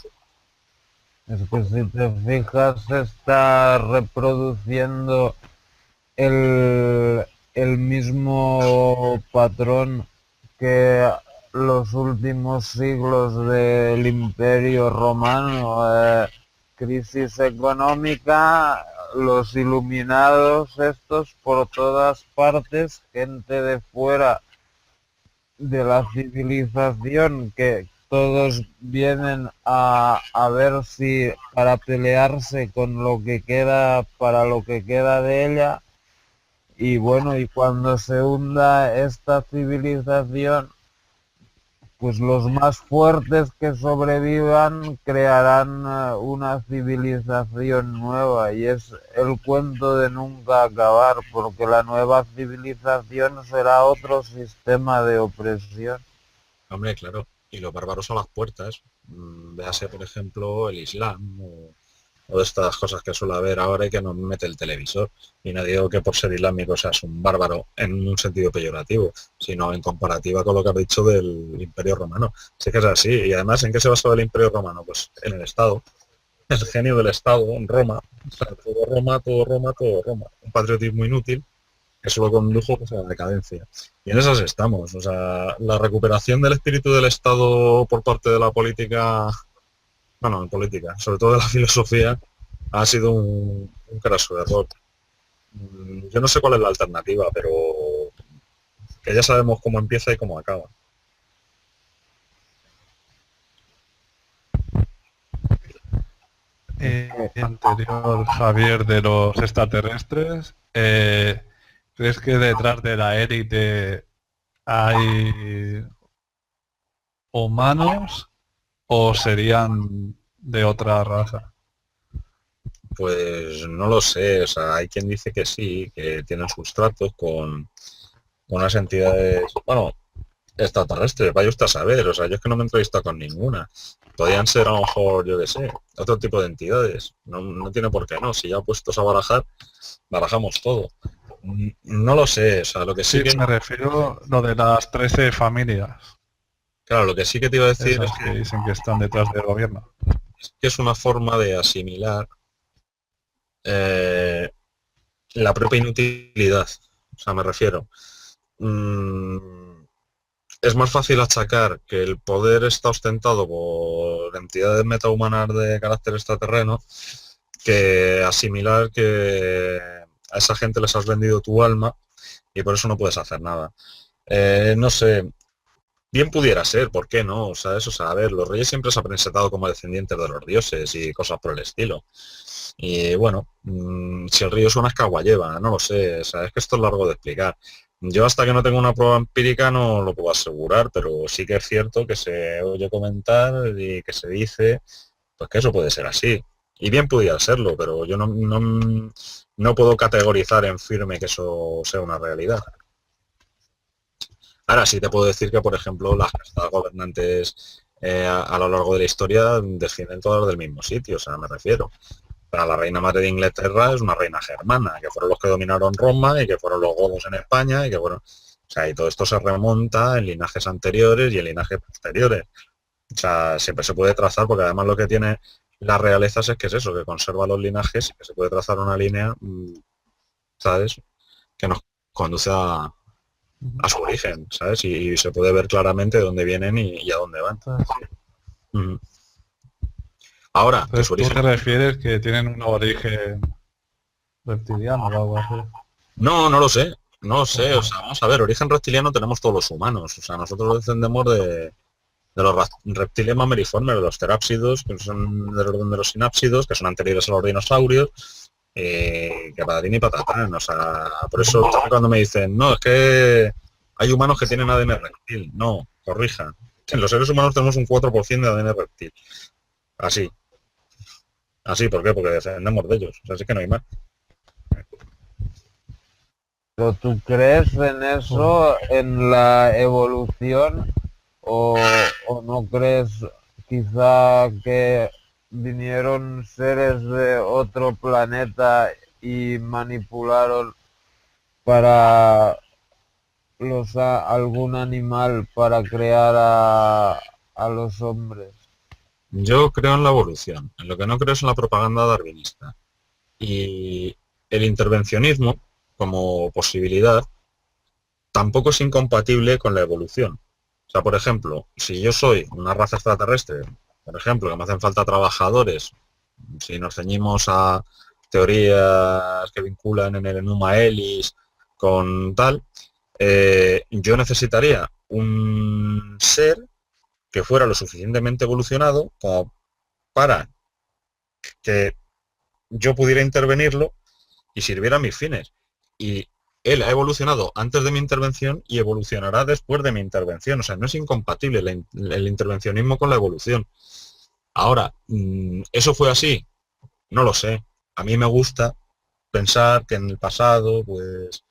Es que si te fijas, se está reproduciendo el, el mismo patrón que los últimos siglos del Imperio Romano, crisis económica, los iluminados estos por todas partes, gente de fuera de la civilización que todos vienen a ver si para pelearse con lo que queda, para lo que queda de ella. Y bueno, y cuando se hunda esta civilización, pues los más fuertes que sobrevivan crearán una civilización nueva y es el cuento de nunca acabar, porque la nueva civilización será otro sistema de opresión.
Hombre, claro. Y los bárbaros a las puertas. Véase, por ejemplo, el Islam o de estas cosas que suele haber ahora y que nos mete el televisor. Y no digo que por ser islámico seas un bárbaro en un sentido peyorativo, sino en comparativa con lo que has dicho del Imperio Romano. Sí que es así. Y además, ¿en qué se basaba el Imperio Romano? Pues en el Estado. El genio del Estado, en Roma. O sea, todo Roma, todo Roma, todo Roma. Un patriotismo inútil que solo condujo pues, a la decadencia. Y en esas estamos. O sea, la recuperación del espíritu del Estado por parte de la política, bueno, en política, sobre todo de la filosofía, ha sido un craso error. Yo no sé cuál es la alternativa, pero que ya sabemos cómo empieza y cómo acaba.
Anterior, Javier, de los extraterrestres, ¿crees que detrás de la élite hay humanos o serían de otra raza?
Pues no lo sé, o sea, hay quien dice que sí, que tienen sus tratos con unas entidades, bueno, extraterrestres, vaya usted a saber, o sea, yo es que no me he entrevistado con ninguna. Podrían ser a lo mejor, yo qué sé, otro tipo de entidades. No, no tiene por qué no, si ya puestos a barajar, barajamos todo. No lo sé, o sea, lo que sí
Sí,
que,
me refiero a lo de las 13 familias,
claro, lo que sí que te iba a decir
esas que dicen que están detrás del gobierno.
es que es una forma de asimilar eh, la propia inutilidad. O sea, me refiero. Mm, es más fácil achacar que el poder está ostentado por entidades metahumanas de carácter extraterreno que asimilar que a esa gente les has vendido tu alma y por eso no puedes hacer nada. No sé, bien pudiera ser, ¿por qué no? O sea, eso, o sea, a ver, los reyes siempre se han presentado como descendientes de los dioses y cosas por el estilo. Y bueno, si el río suena es que agua lleva, no lo sé, o sea, es que esto es largo de explicar. Yo hasta que no tengo una prueba empírica no lo puedo asegurar, pero sí que es cierto que se oye comentar y que se dice, pues que eso puede ser así. Y bien pudiera serlo, pero yo no puedo categorizar en firme que eso sea una realidad. Ahora sí te puedo decir que, por ejemplo, las castas gobernantes a lo largo de la historia descienden todas del mismo sitio, o sea, me refiero. Para la reina madre de Inglaterra es una reina germana, que fueron los que dominaron Roma y que fueron los godos en España y que fueron... O sea, y todo esto se remonta en linajes anteriores y en linajes posteriores. O sea, siempre se puede trazar, porque además lo que tiene las realezas es que es eso, que conserva los linajes y que se puede trazar una línea, ¿sabes? Que nos conduce a su origen, ¿sabes? Y se puede ver claramente de dónde vienen y a dónde van. Mm. Ahora, que
Entonces,
su
¿tú
origen...
te refieres que tienen un origen reptiliano o algo así?
No, no lo sé, no lo sé. O sea, vamos a ver, origen reptiliano tenemos todos los humanos. O sea, nosotros descendemos de los reptiles mameriformes, de los terápsidos, que son del orden de los sinápsidos, que son anteriores a los dinosaurios, que patatín y patatán. O sea, por eso cuando me dicen, no, es que hay humanos que tienen ADN reptil. No, corrija. En los seres humanos tenemos un 4% de ADN reptil. Así. Así, ¿por qué? Porque descendemos de ellos. O sea, así que no hay más.
¿Pero tú crees en eso, en la evolución, o no crees quizá que vinieron seres de otro planeta y manipularon para algún animal para crear a los hombres?
Yo creo en la evolución. En lo que no creo es en la propaganda darwinista. Y el intervencionismo, como posibilidad, tampoco es incompatible con la evolución. O sea, por ejemplo, si yo soy una raza extraterrestre, por ejemplo, que me hacen falta trabajadores, si nos ceñimos a teorías que vinculan en el Enuma Elish con tal, yo necesitaría un ser que fuera lo suficientemente evolucionado como para que yo pudiera intervenirlo y sirviera a mis fines. Y él ha evolucionado antes de mi intervención y evolucionará después de mi intervención. O sea, no es incompatible el intervencionismo con la evolución. Ahora, ¿eso fue así? No lo sé. A mí me gusta pensar que en el pasado, pues,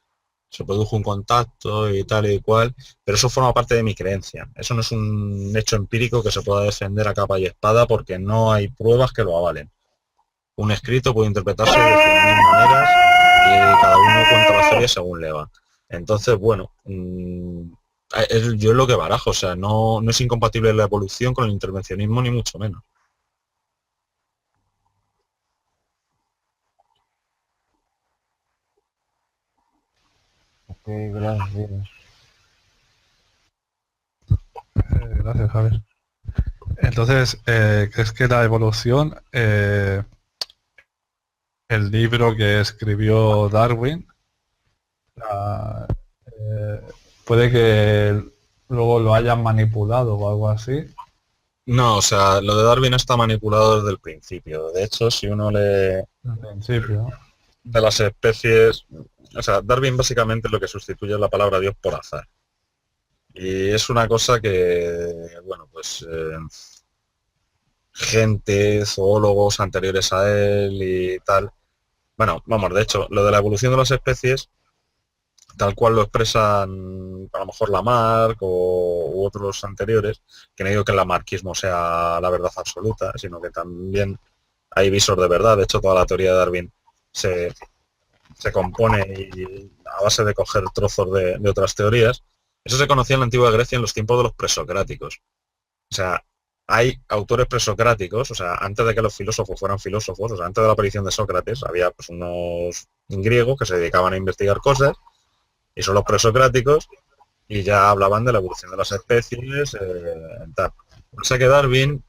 se produjo un contacto y tal y cual, pero eso forma parte de mi creencia. Eso no es un hecho empírico que se pueda defender a capa y espada porque no hay pruebas que lo avalen. Un escrito puede interpretarse de 100.000 maneras y cada uno cuenta la historia según le va. Entonces, bueno, yo es lo que barajo, o sea, no es incompatible la evolución con el intervencionismo ni mucho menos.
Ok, gracias.
Gracias, Javier. Entonces, ¿crees que la evolución, el libro que escribió Darwin, la- eh, puede que luego lo hayan manipulado o algo así?
No, o sea, lo de Darwin está manipulado desde el principio. De hecho, si uno lee
En principio,
de las especies, o sea, Darwin básicamente lo que sustituye es la palabra Dios por azar. Y es una cosa que, bueno, pues gente, zoólogos anteriores a él y tal. Bueno, vamos, de hecho, lo de la evolución de las especies, tal cual lo expresan a lo mejor Lamarck u otros anteriores, que no digo que el lamarquismo sea la verdad absoluta, sino que también hay visos de verdad. De hecho, toda la teoría de Darwin se, se compone a base de coger trozos de otras teorías. Eso se conocía en la antigua Grecia en los tiempos de los presocráticos. O sea, hay autores presocráticos, o sea, antes de que los filósofos fueran filósofos, o sea, antes de la aparición de Sócrates, había pues unos griegos que se dedicaban a investigar cosas, y son los presocráticos, y ya hablaban de la evolución de las especies, tal. O sea que Darwin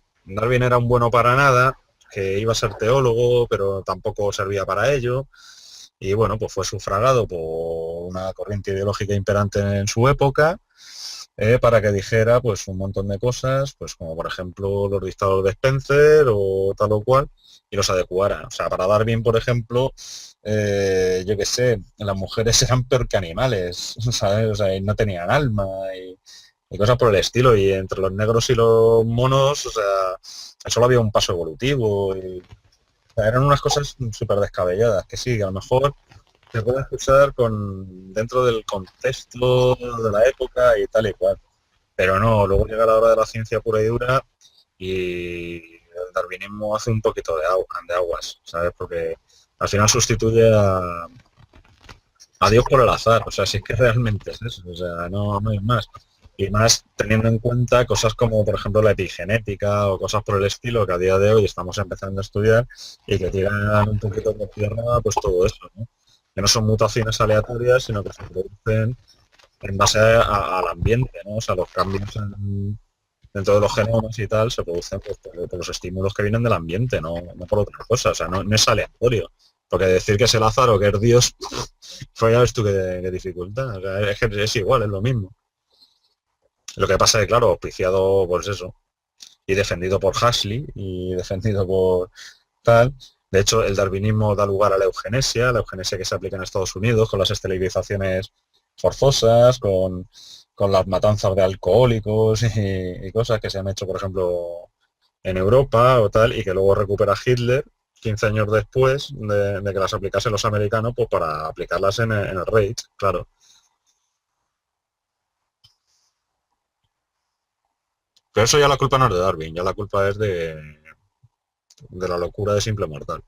era un bueno para nada, que iba a ser teólogo, pero tampoco servía para ello, y bueno, pues fue sufragado por una corriente ideológica imperante en su época, para que dijera pues un montón de cosas, pues como por ejemplo los dictados de Spencer o tal o cual, y los adecuara. O sea, para Darwin, por ejemplo, yo qué sé, las mujeres eran peor que animales, ¿sabes? O sea, y no tenían alma y cosas por el estilo. Y entre los negros y los monos, o sea, solo había un paso evolutivo. O sea, eran unas cosas súper descabelladas, que sí, que a lo mejor se puede escuchar dentro del contexto de la época y tal y cual. Pero no, luego llega la hora de la ciencia pura y dura y el darwinismo hace un poquito de aguas, ¿sabes? Porque al final sustituye a Dios por el azar, o sea, si es que realmente es eso, o sea, no hay más. Y más teniendo en cuenta cosas como, por ejemplo, la epigenética o cosas por el estilo que a día de hoy estamos empezando a estudiar y que tiran un poquito por tierra, pues todo eso, ¿no? Que no son mutaciones aleatorias, sino que se producen en base al ambiente, ¿no? O sea, los cambios dentro de los genomas y tal se producen pues, por los estímulos que vienen del ambiente, no por otra cosa, o sea, no es aleatorio. Porque decir que es el azar o que es Dios, pues ya ves tú qué dificultad. O sea, es que es igual, es lo mismo. Lo que pasa es que, claro, auspiciado, pues eso, y defendido por Huxley y defendido por tal. De hecho, el darwinismo da lugar a la eugenesia que se aplica en Estados Unidos, con las esterilizaciones forzosas, con las matanzas de alcohólicos y cosas que se han hecho, por ejemplo, en Europa o tal, y que luego recupera Hitler 15 años después de que las aplicasen los americanos, pues para aplicarlas en el Reich, claro. Pero eso ya la culpa no es de Darwin, ya la culpa es de la locura de simple mortal.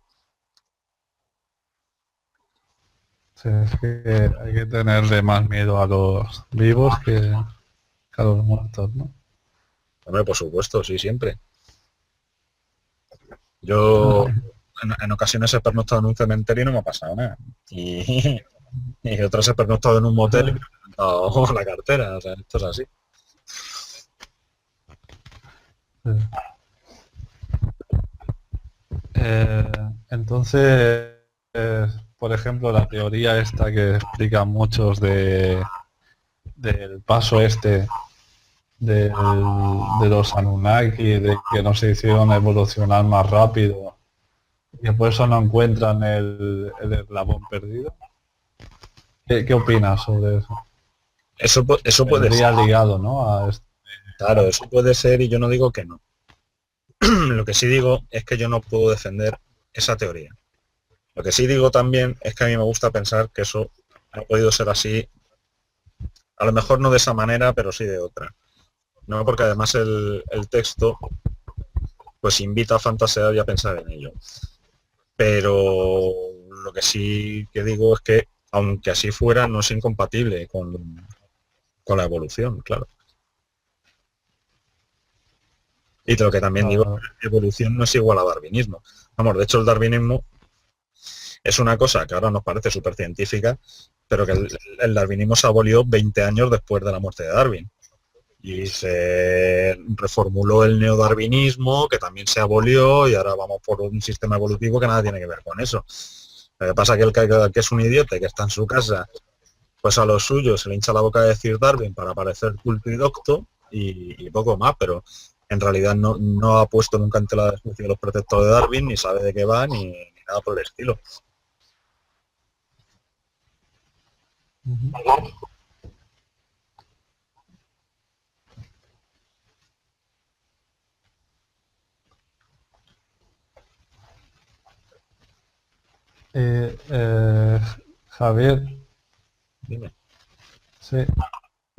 Sí, es que hay que tenerle más miedo a los vivos que a los muertos, ¿no?
Hombre, por supuesto, sí, siempre. Yo en ocasiones he pernoctado en un cementerio y no me ha pasado nada. Y, y otras he pernoctado en un motel y me han dado la cartera. O sea, esto es así.
Sí. Eh, entonces, por ejemplo, la teoría esta que explican muchos del paso este de los Anunnaki, de que no se hicieron evolucionar más rápido y que por eso no encuentran el eslabón perdido. ¿Qué opinas sobre eso?
Eso puede
Vendría
ser.
ligado, ¿no? A esto.
Claro, eso puede ser y yo no digo que no. Lo que sí digo es que yo no puedo defender esa teoría. Lo que sí digo también es que a mí me gusta pensar que eso ha podido ser así, a lo mejor no de esa manera, pero sí de otra. No, porque además el texto pues invita a fantasear y a pensar en ello. Pero lo que sí que digo es que, aunque así fuera, no es incompatible con la evolución, claro. Y lo que también digo,
Ah,
evolución no es igual a darwinismo. Vamos, de hecho el darwinismo es una cosa que ahora nos parece súper científica, pero que el darwinismo se abolió 20 años después de la muerte de Darwin. Y se reformuló el neodarwinismo, que también se abolió, y ahora vamos por un sistema evolutivo que nada tiene que ver con eso. Lo que pasa es que el que es un idiota, que está en su casa, pues a los suyos se le hincha la boca de decir Darwin para parecer culto y docto y poco más, pero en realidad no ha puesto nunca en tela de juicio los preceptos de Darwin, ni sabe de qué va, ni nada por el estilo.
ujú. Eh, eh, Javier,
Dime.
sí.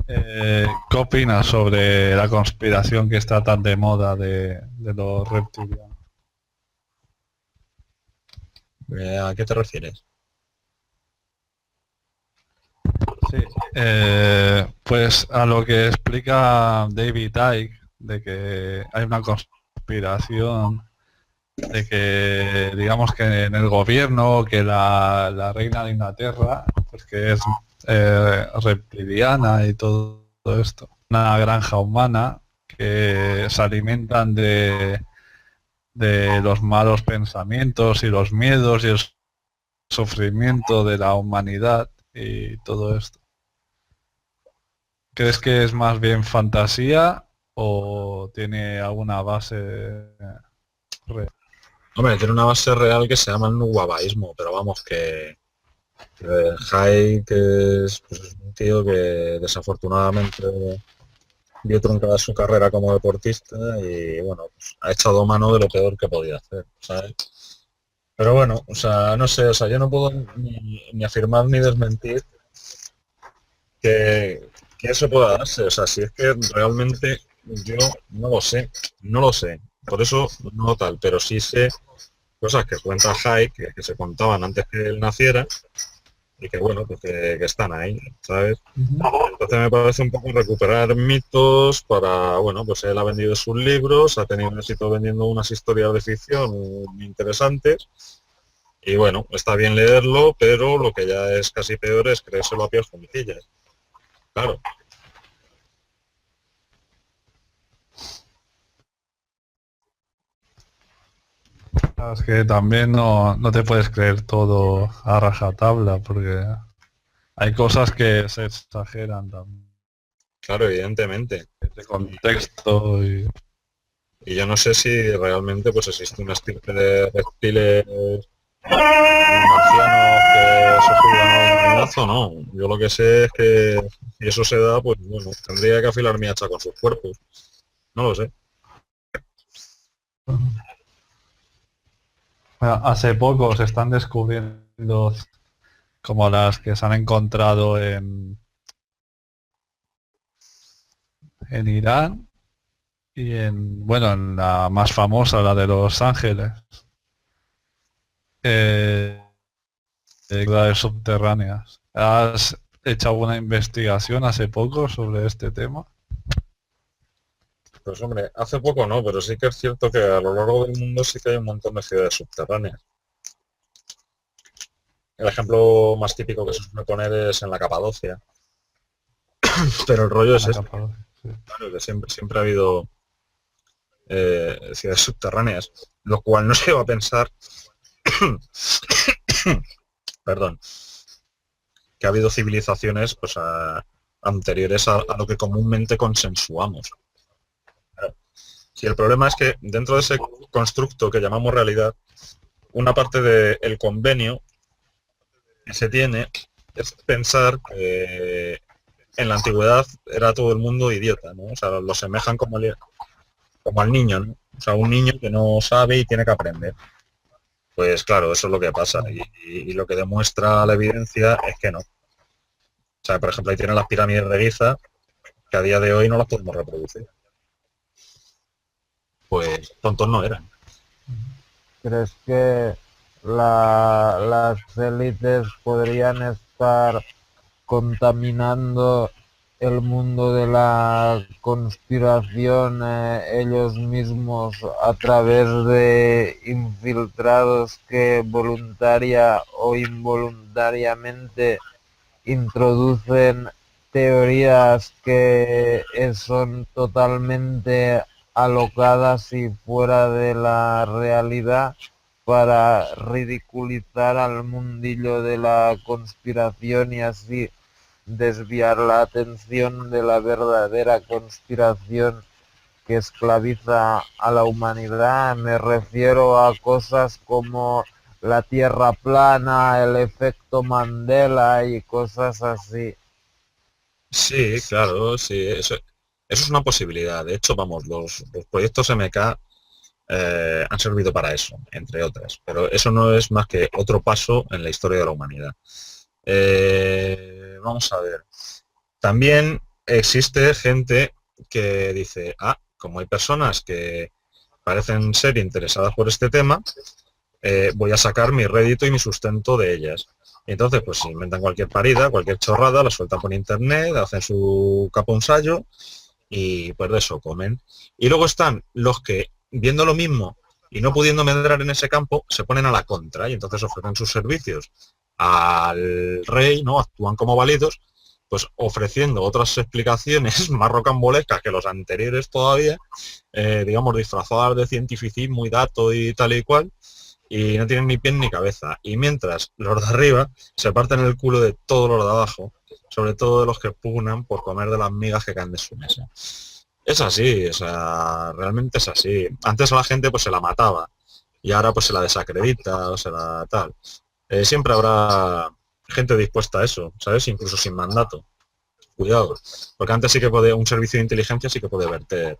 ¿Qué opinas sobre la conspiración que está tan de moda de los reptilianos?
¿A qué te refieres?
Sí, pues a lo que explica David Icke de que hay una conspiración, de que digamos que en el gobierno, que la reina de Inglaterra, pues que es reptiliana y todo esto. Una granja humana que se alimentan de los malos pensamientos y los miedos y el sufrimiento de la humanidad y todo esto. ¿Crees que es más bien fantasía o tiene alguna base real?
Hombre, tiene una base real que se llama el nuwabaísmo, pero vamos, que Hayek es, pues, es un tío que desafortunadamente vio truncada su carrera como deportista y bueno, pues, ha echado mano de lo peor que podía hacer, ¿sabes? Pero bueno, o sea, no sé, o sea, yo no puedo ni afirmar ni desmentir que eso pueda darse, o sea, si es que realmente yo no lo sé, no lo sé, por eso no tal, pero sí sé cosas que cuenta Hayek, que se contaban antes que él naciera, y que bueno, pues que están ahí, ¿sabes? Entonces me parece un poco recuperar mitos para, bueno, pues él ha vendido sus libros, ha tenido un éxito vendiendo unas historias de ficción muy interesantes, y bueno, está bien leerlo, pero lo que ya es casi peor es creérselo a pies juntillas. Claro,
Es que también no te puedes creer todo a rajatabla porque hay cosas que se exageran también
claro, evidentemente.
de contexto y
Y yo no sé si realmente pues existe una estirpe de reptiles marcianos que se juegan a la humanidad o no. Yo lo que sé es que si eso se da, pues bueno, tendría que afilar mi hacha con sus cuerpos. No lo sé.
hace poco se están descubriendo como las que se han encontrado en Irán y bueno, en la más famosa, la de Los Ángeles, eh, ciudades subterráneas. ¿Has hecho alguna investigación hace poco sobre este tema?
Pues hombre, hace poco no, pero sí que es cierto que a lo largo del mundo sí que hay un montón de ciudades subterráneas. El ejemplo más típico que se suele poner es en la Capadocia. Pero el rollo
En
es
la
este,
Capadocia, sí.
claro, que siempre ha habido ciudades subterráneas, lo cual no se va a pensar, perdón, que ha habido civilizaciones pues, anteriores a lo que comúnmente consensuamos. Claro. Si el problema es que dentro de ese constructo que llamamos realidad, una parte del convenio que se tiene es pensar que en la antigüedad era todo el mundo idiota, ¿no? O sea, lo semejan como al niño, ¿no? O sea, un niño que no sabe y tiene que aprender. Pues claro, eso es lo que pasa y lo que demuestra la evidencia es que no. O sea, por ejemplo, ahí tienen las pirámides de Giza, que a día de hoy no las podemos reproducir. Pues tontos no eran.
¿Crees que las élites podrían estar contaminando el mundo de la conspiración ellos mismos a través de infiltrados que voluntaria o involuntariamente introducen teorías que son totalmente alocadas y fuera de la realidad para ridiculizar al mundillo de la conspiración y así desviar la atención de la verdadera conspiración que esclaviza a la humanidad? Me refiero a cosas como la Tierra plana, el efecto Mandela y cosas así.
Sí, claro, sí, eso es una posibilidad. De hecho, vamos, los proyectos MK han servido para eso, entre otras. Pero eso no es más que otro paso en la historia de la humanidad. Vamos a ver. También existe gente que dice, como hay personas que parecen ser interesadas por este tema, voy a sacar mi rédito y mi sustento de ellas. Y entonces, pues inventan cualquier parida, cualquier chorrada, la sueltan por internet, hacen su caponsallo y pues de eso comen. Y luego están los que, viendo lo mismo y no pudiendo medrar en ese campo, se ponen a la contra y entonces ofrecen sus servicios al rey, ¿no? Actúan como válidos, pues ofreciendo otras explicaciones más rocambolescas que los anteriores todavía, digamos, disfrazadas de cientificismo y dato y tal y cual, y no tienen ni pie ni cabeza. Y mientras los de arriba se parten el culo de todos los de abajo, sobre todo de los que pugnan por comer de las migas que caen de su mesa. Es así, o sea, realmente es así. Antes a la gente pues se la mataba y ahora pues se la desacredita o se la tal. Siempre habrá gente dispuesta a eso, ¿sabes? Incluso sin mandato. Cuidado, porque antes sí que puede, un servicio de inteligencia sí que puede verter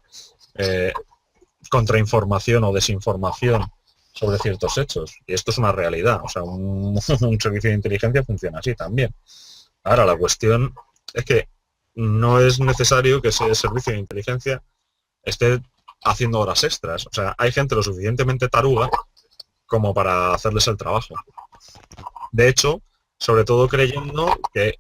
contrainformación o desinformación sobre ciertos hechos. Y esto es una realidad, o sea, un servicio de inteligencia funciona así también. Ahora, la cuestión es que no es necesario que ese servicio de inteligencia esté haciendo horas extras. O sea, hay gente lo suficientemente taruga como para hacerles el trabajo. De hecho, sobre todo creyendo que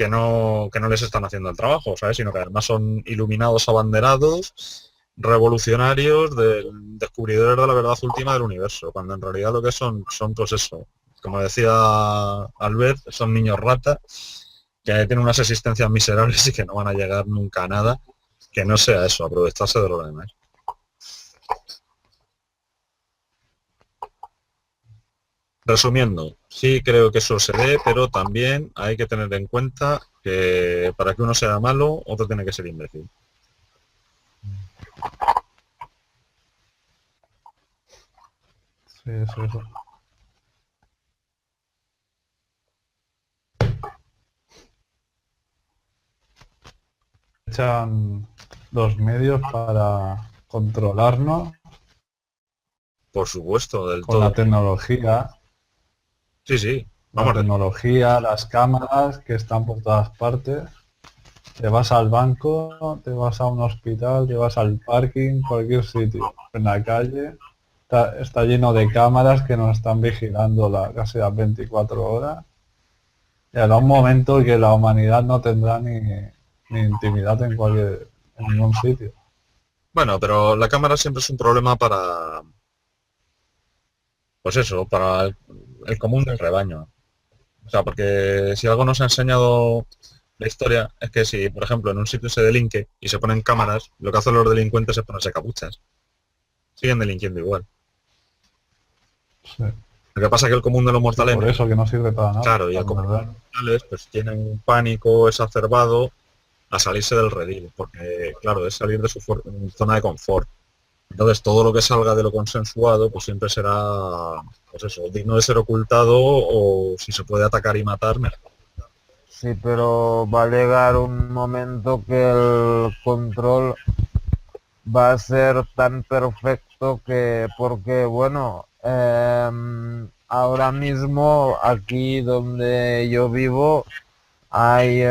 no les están haciendo el trabajo, ¿sabes? Sino que además son iluminados abanderados, revolucionarios, descubridores de la verdad última del universo, cuando en realidad lo que son pues eso, como decía Albert, son niños rata, que tienen unas existencias miserables y que no van a llegar nunca a nada, que no sea eso, aprovecharse de lo demás. Resumiendo, sí creo que eso se dé, pero también hay que tener en cuenta que para que uno sea malo, otro tiene que ser imbécil.
Sí, eso. Echan los medios para controlarnos
Por supuesto, del
con
todo.
la tecnología.
Sí.
La
Vamos,
tecnología, las cámaras que están por todas partes. Te vas al banco, te vas a un hospital, te vas al parking, cualquier sitio. En la calle está lleno de cámaras que nos están vigilando casi las 24 horas. Y habrá un momento que la humanidad no tendrá ni intimidad en ningún sitio.
bueno, pero la cámara siempre es un problema para, pues eso, para el común del rebaño. O sea, porque si algo nos ha enseñado la historia es que si, por ejemplo, en un sitio se delinque y se ponen cámaras, lo que hacen los delincuentes es ponerse capuchas. Siguen delinquiendo igual.
Sí.
Lo que pasa es que el común de los mortales,
Por eso que no sirve para nada.
claro, y el común de los mortales pues tienen un pánico exacerbado a salirse del redil, porque claro, es salir de su zona de confort. Entonces todo lo que salga de lo consensuado pues siempre será, pues eso, digno de ser ocultado o si se puede atacar y matar, mejor.
Sí, pero va a llegar un momento que el control va a ser tan perfecto que, porque bueno, ahora mismo aquí donde yo vivo hay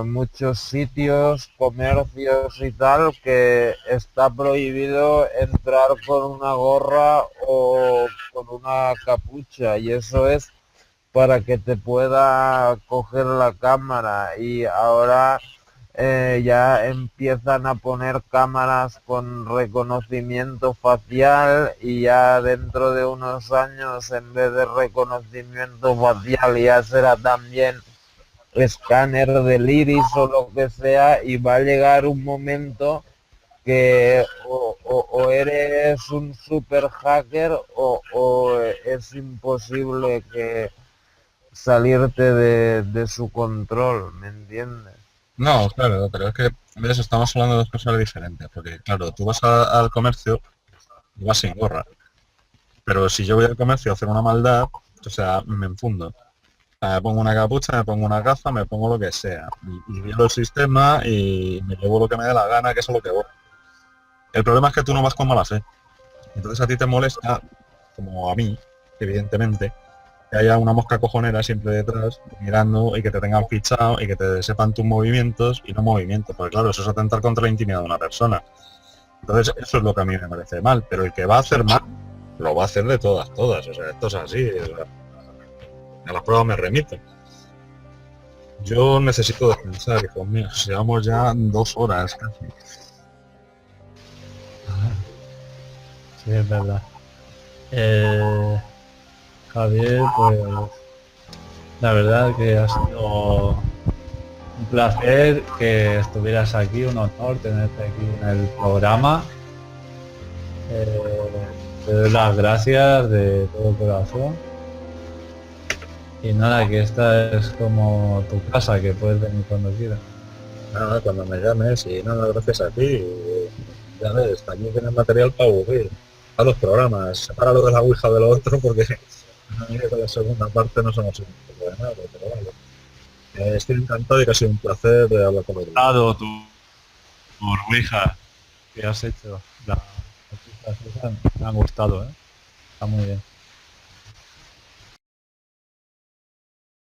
muchos sitios, comercios y tal que está prohibido entrar con una gorra o con una capucha y eso es para que te pueda coger la cámara y ahora ya empiezan a poner cámaras con reconocimiento facial y ya dentro de unos años en vez de reconocimiento facial ya será también escáner del iris o lo que sea y va a llegar un momento que o eres un super hacker o es imposible que salirte de su control, ¿me entiendes?
No, claro, pero es que ves, estamos hablando de dos cosas diferentes, porque claro, tú vas al comercio y vas sin gorra, pero si yo voy al comercio a hacer una maldad, o sea, me enfundo. O sea, me pongo una capucha, me pongo una gafa, me pongo lo que sea, y violo el sistema y me llevo lo que me dé la gana, que eso es lo que voy. El problema es que tú no vas con mala fe. Entonces a ti te molesta, como a mí, evidentemente, que haya una mosca cojonera siempre detrás, mirando y que te tengan fichado y que te sepan tus movimientos y no movimientos. Porque claro, eso es atentar contra la intimidad de una persona. Entonces eso es lo que a mí me parece mal. Pero el que va a hacer mal, lo va a hacer de todas. O sea, esto es así. A las pruebas me remito. Yo necesito descansar, hijos míos. Llevamos ya 2 horas casi.
Sí, es verdad. Javier, pues la verdad que ha sido un placer que estuvieras aquí, un honor tenerte aquí en el programa. Te doy las gracias de todo corazón. Y nada, que esta es como tu casa, que puedes venir cuando quieras.
Nada, cuando me llames y nada, gracias a ti. Ya ves, aquí tienes material para aburrir. A los programas, sepáralo de la ouija de lo otro porque con la segunda parte no somos de nada, pero vale. Estoy encantado y que ha sido un placer de hablar con vosotros.
Dado tu Ouija que has hecho, las cosas esas me han gustado, ¿eh? Está muy bien.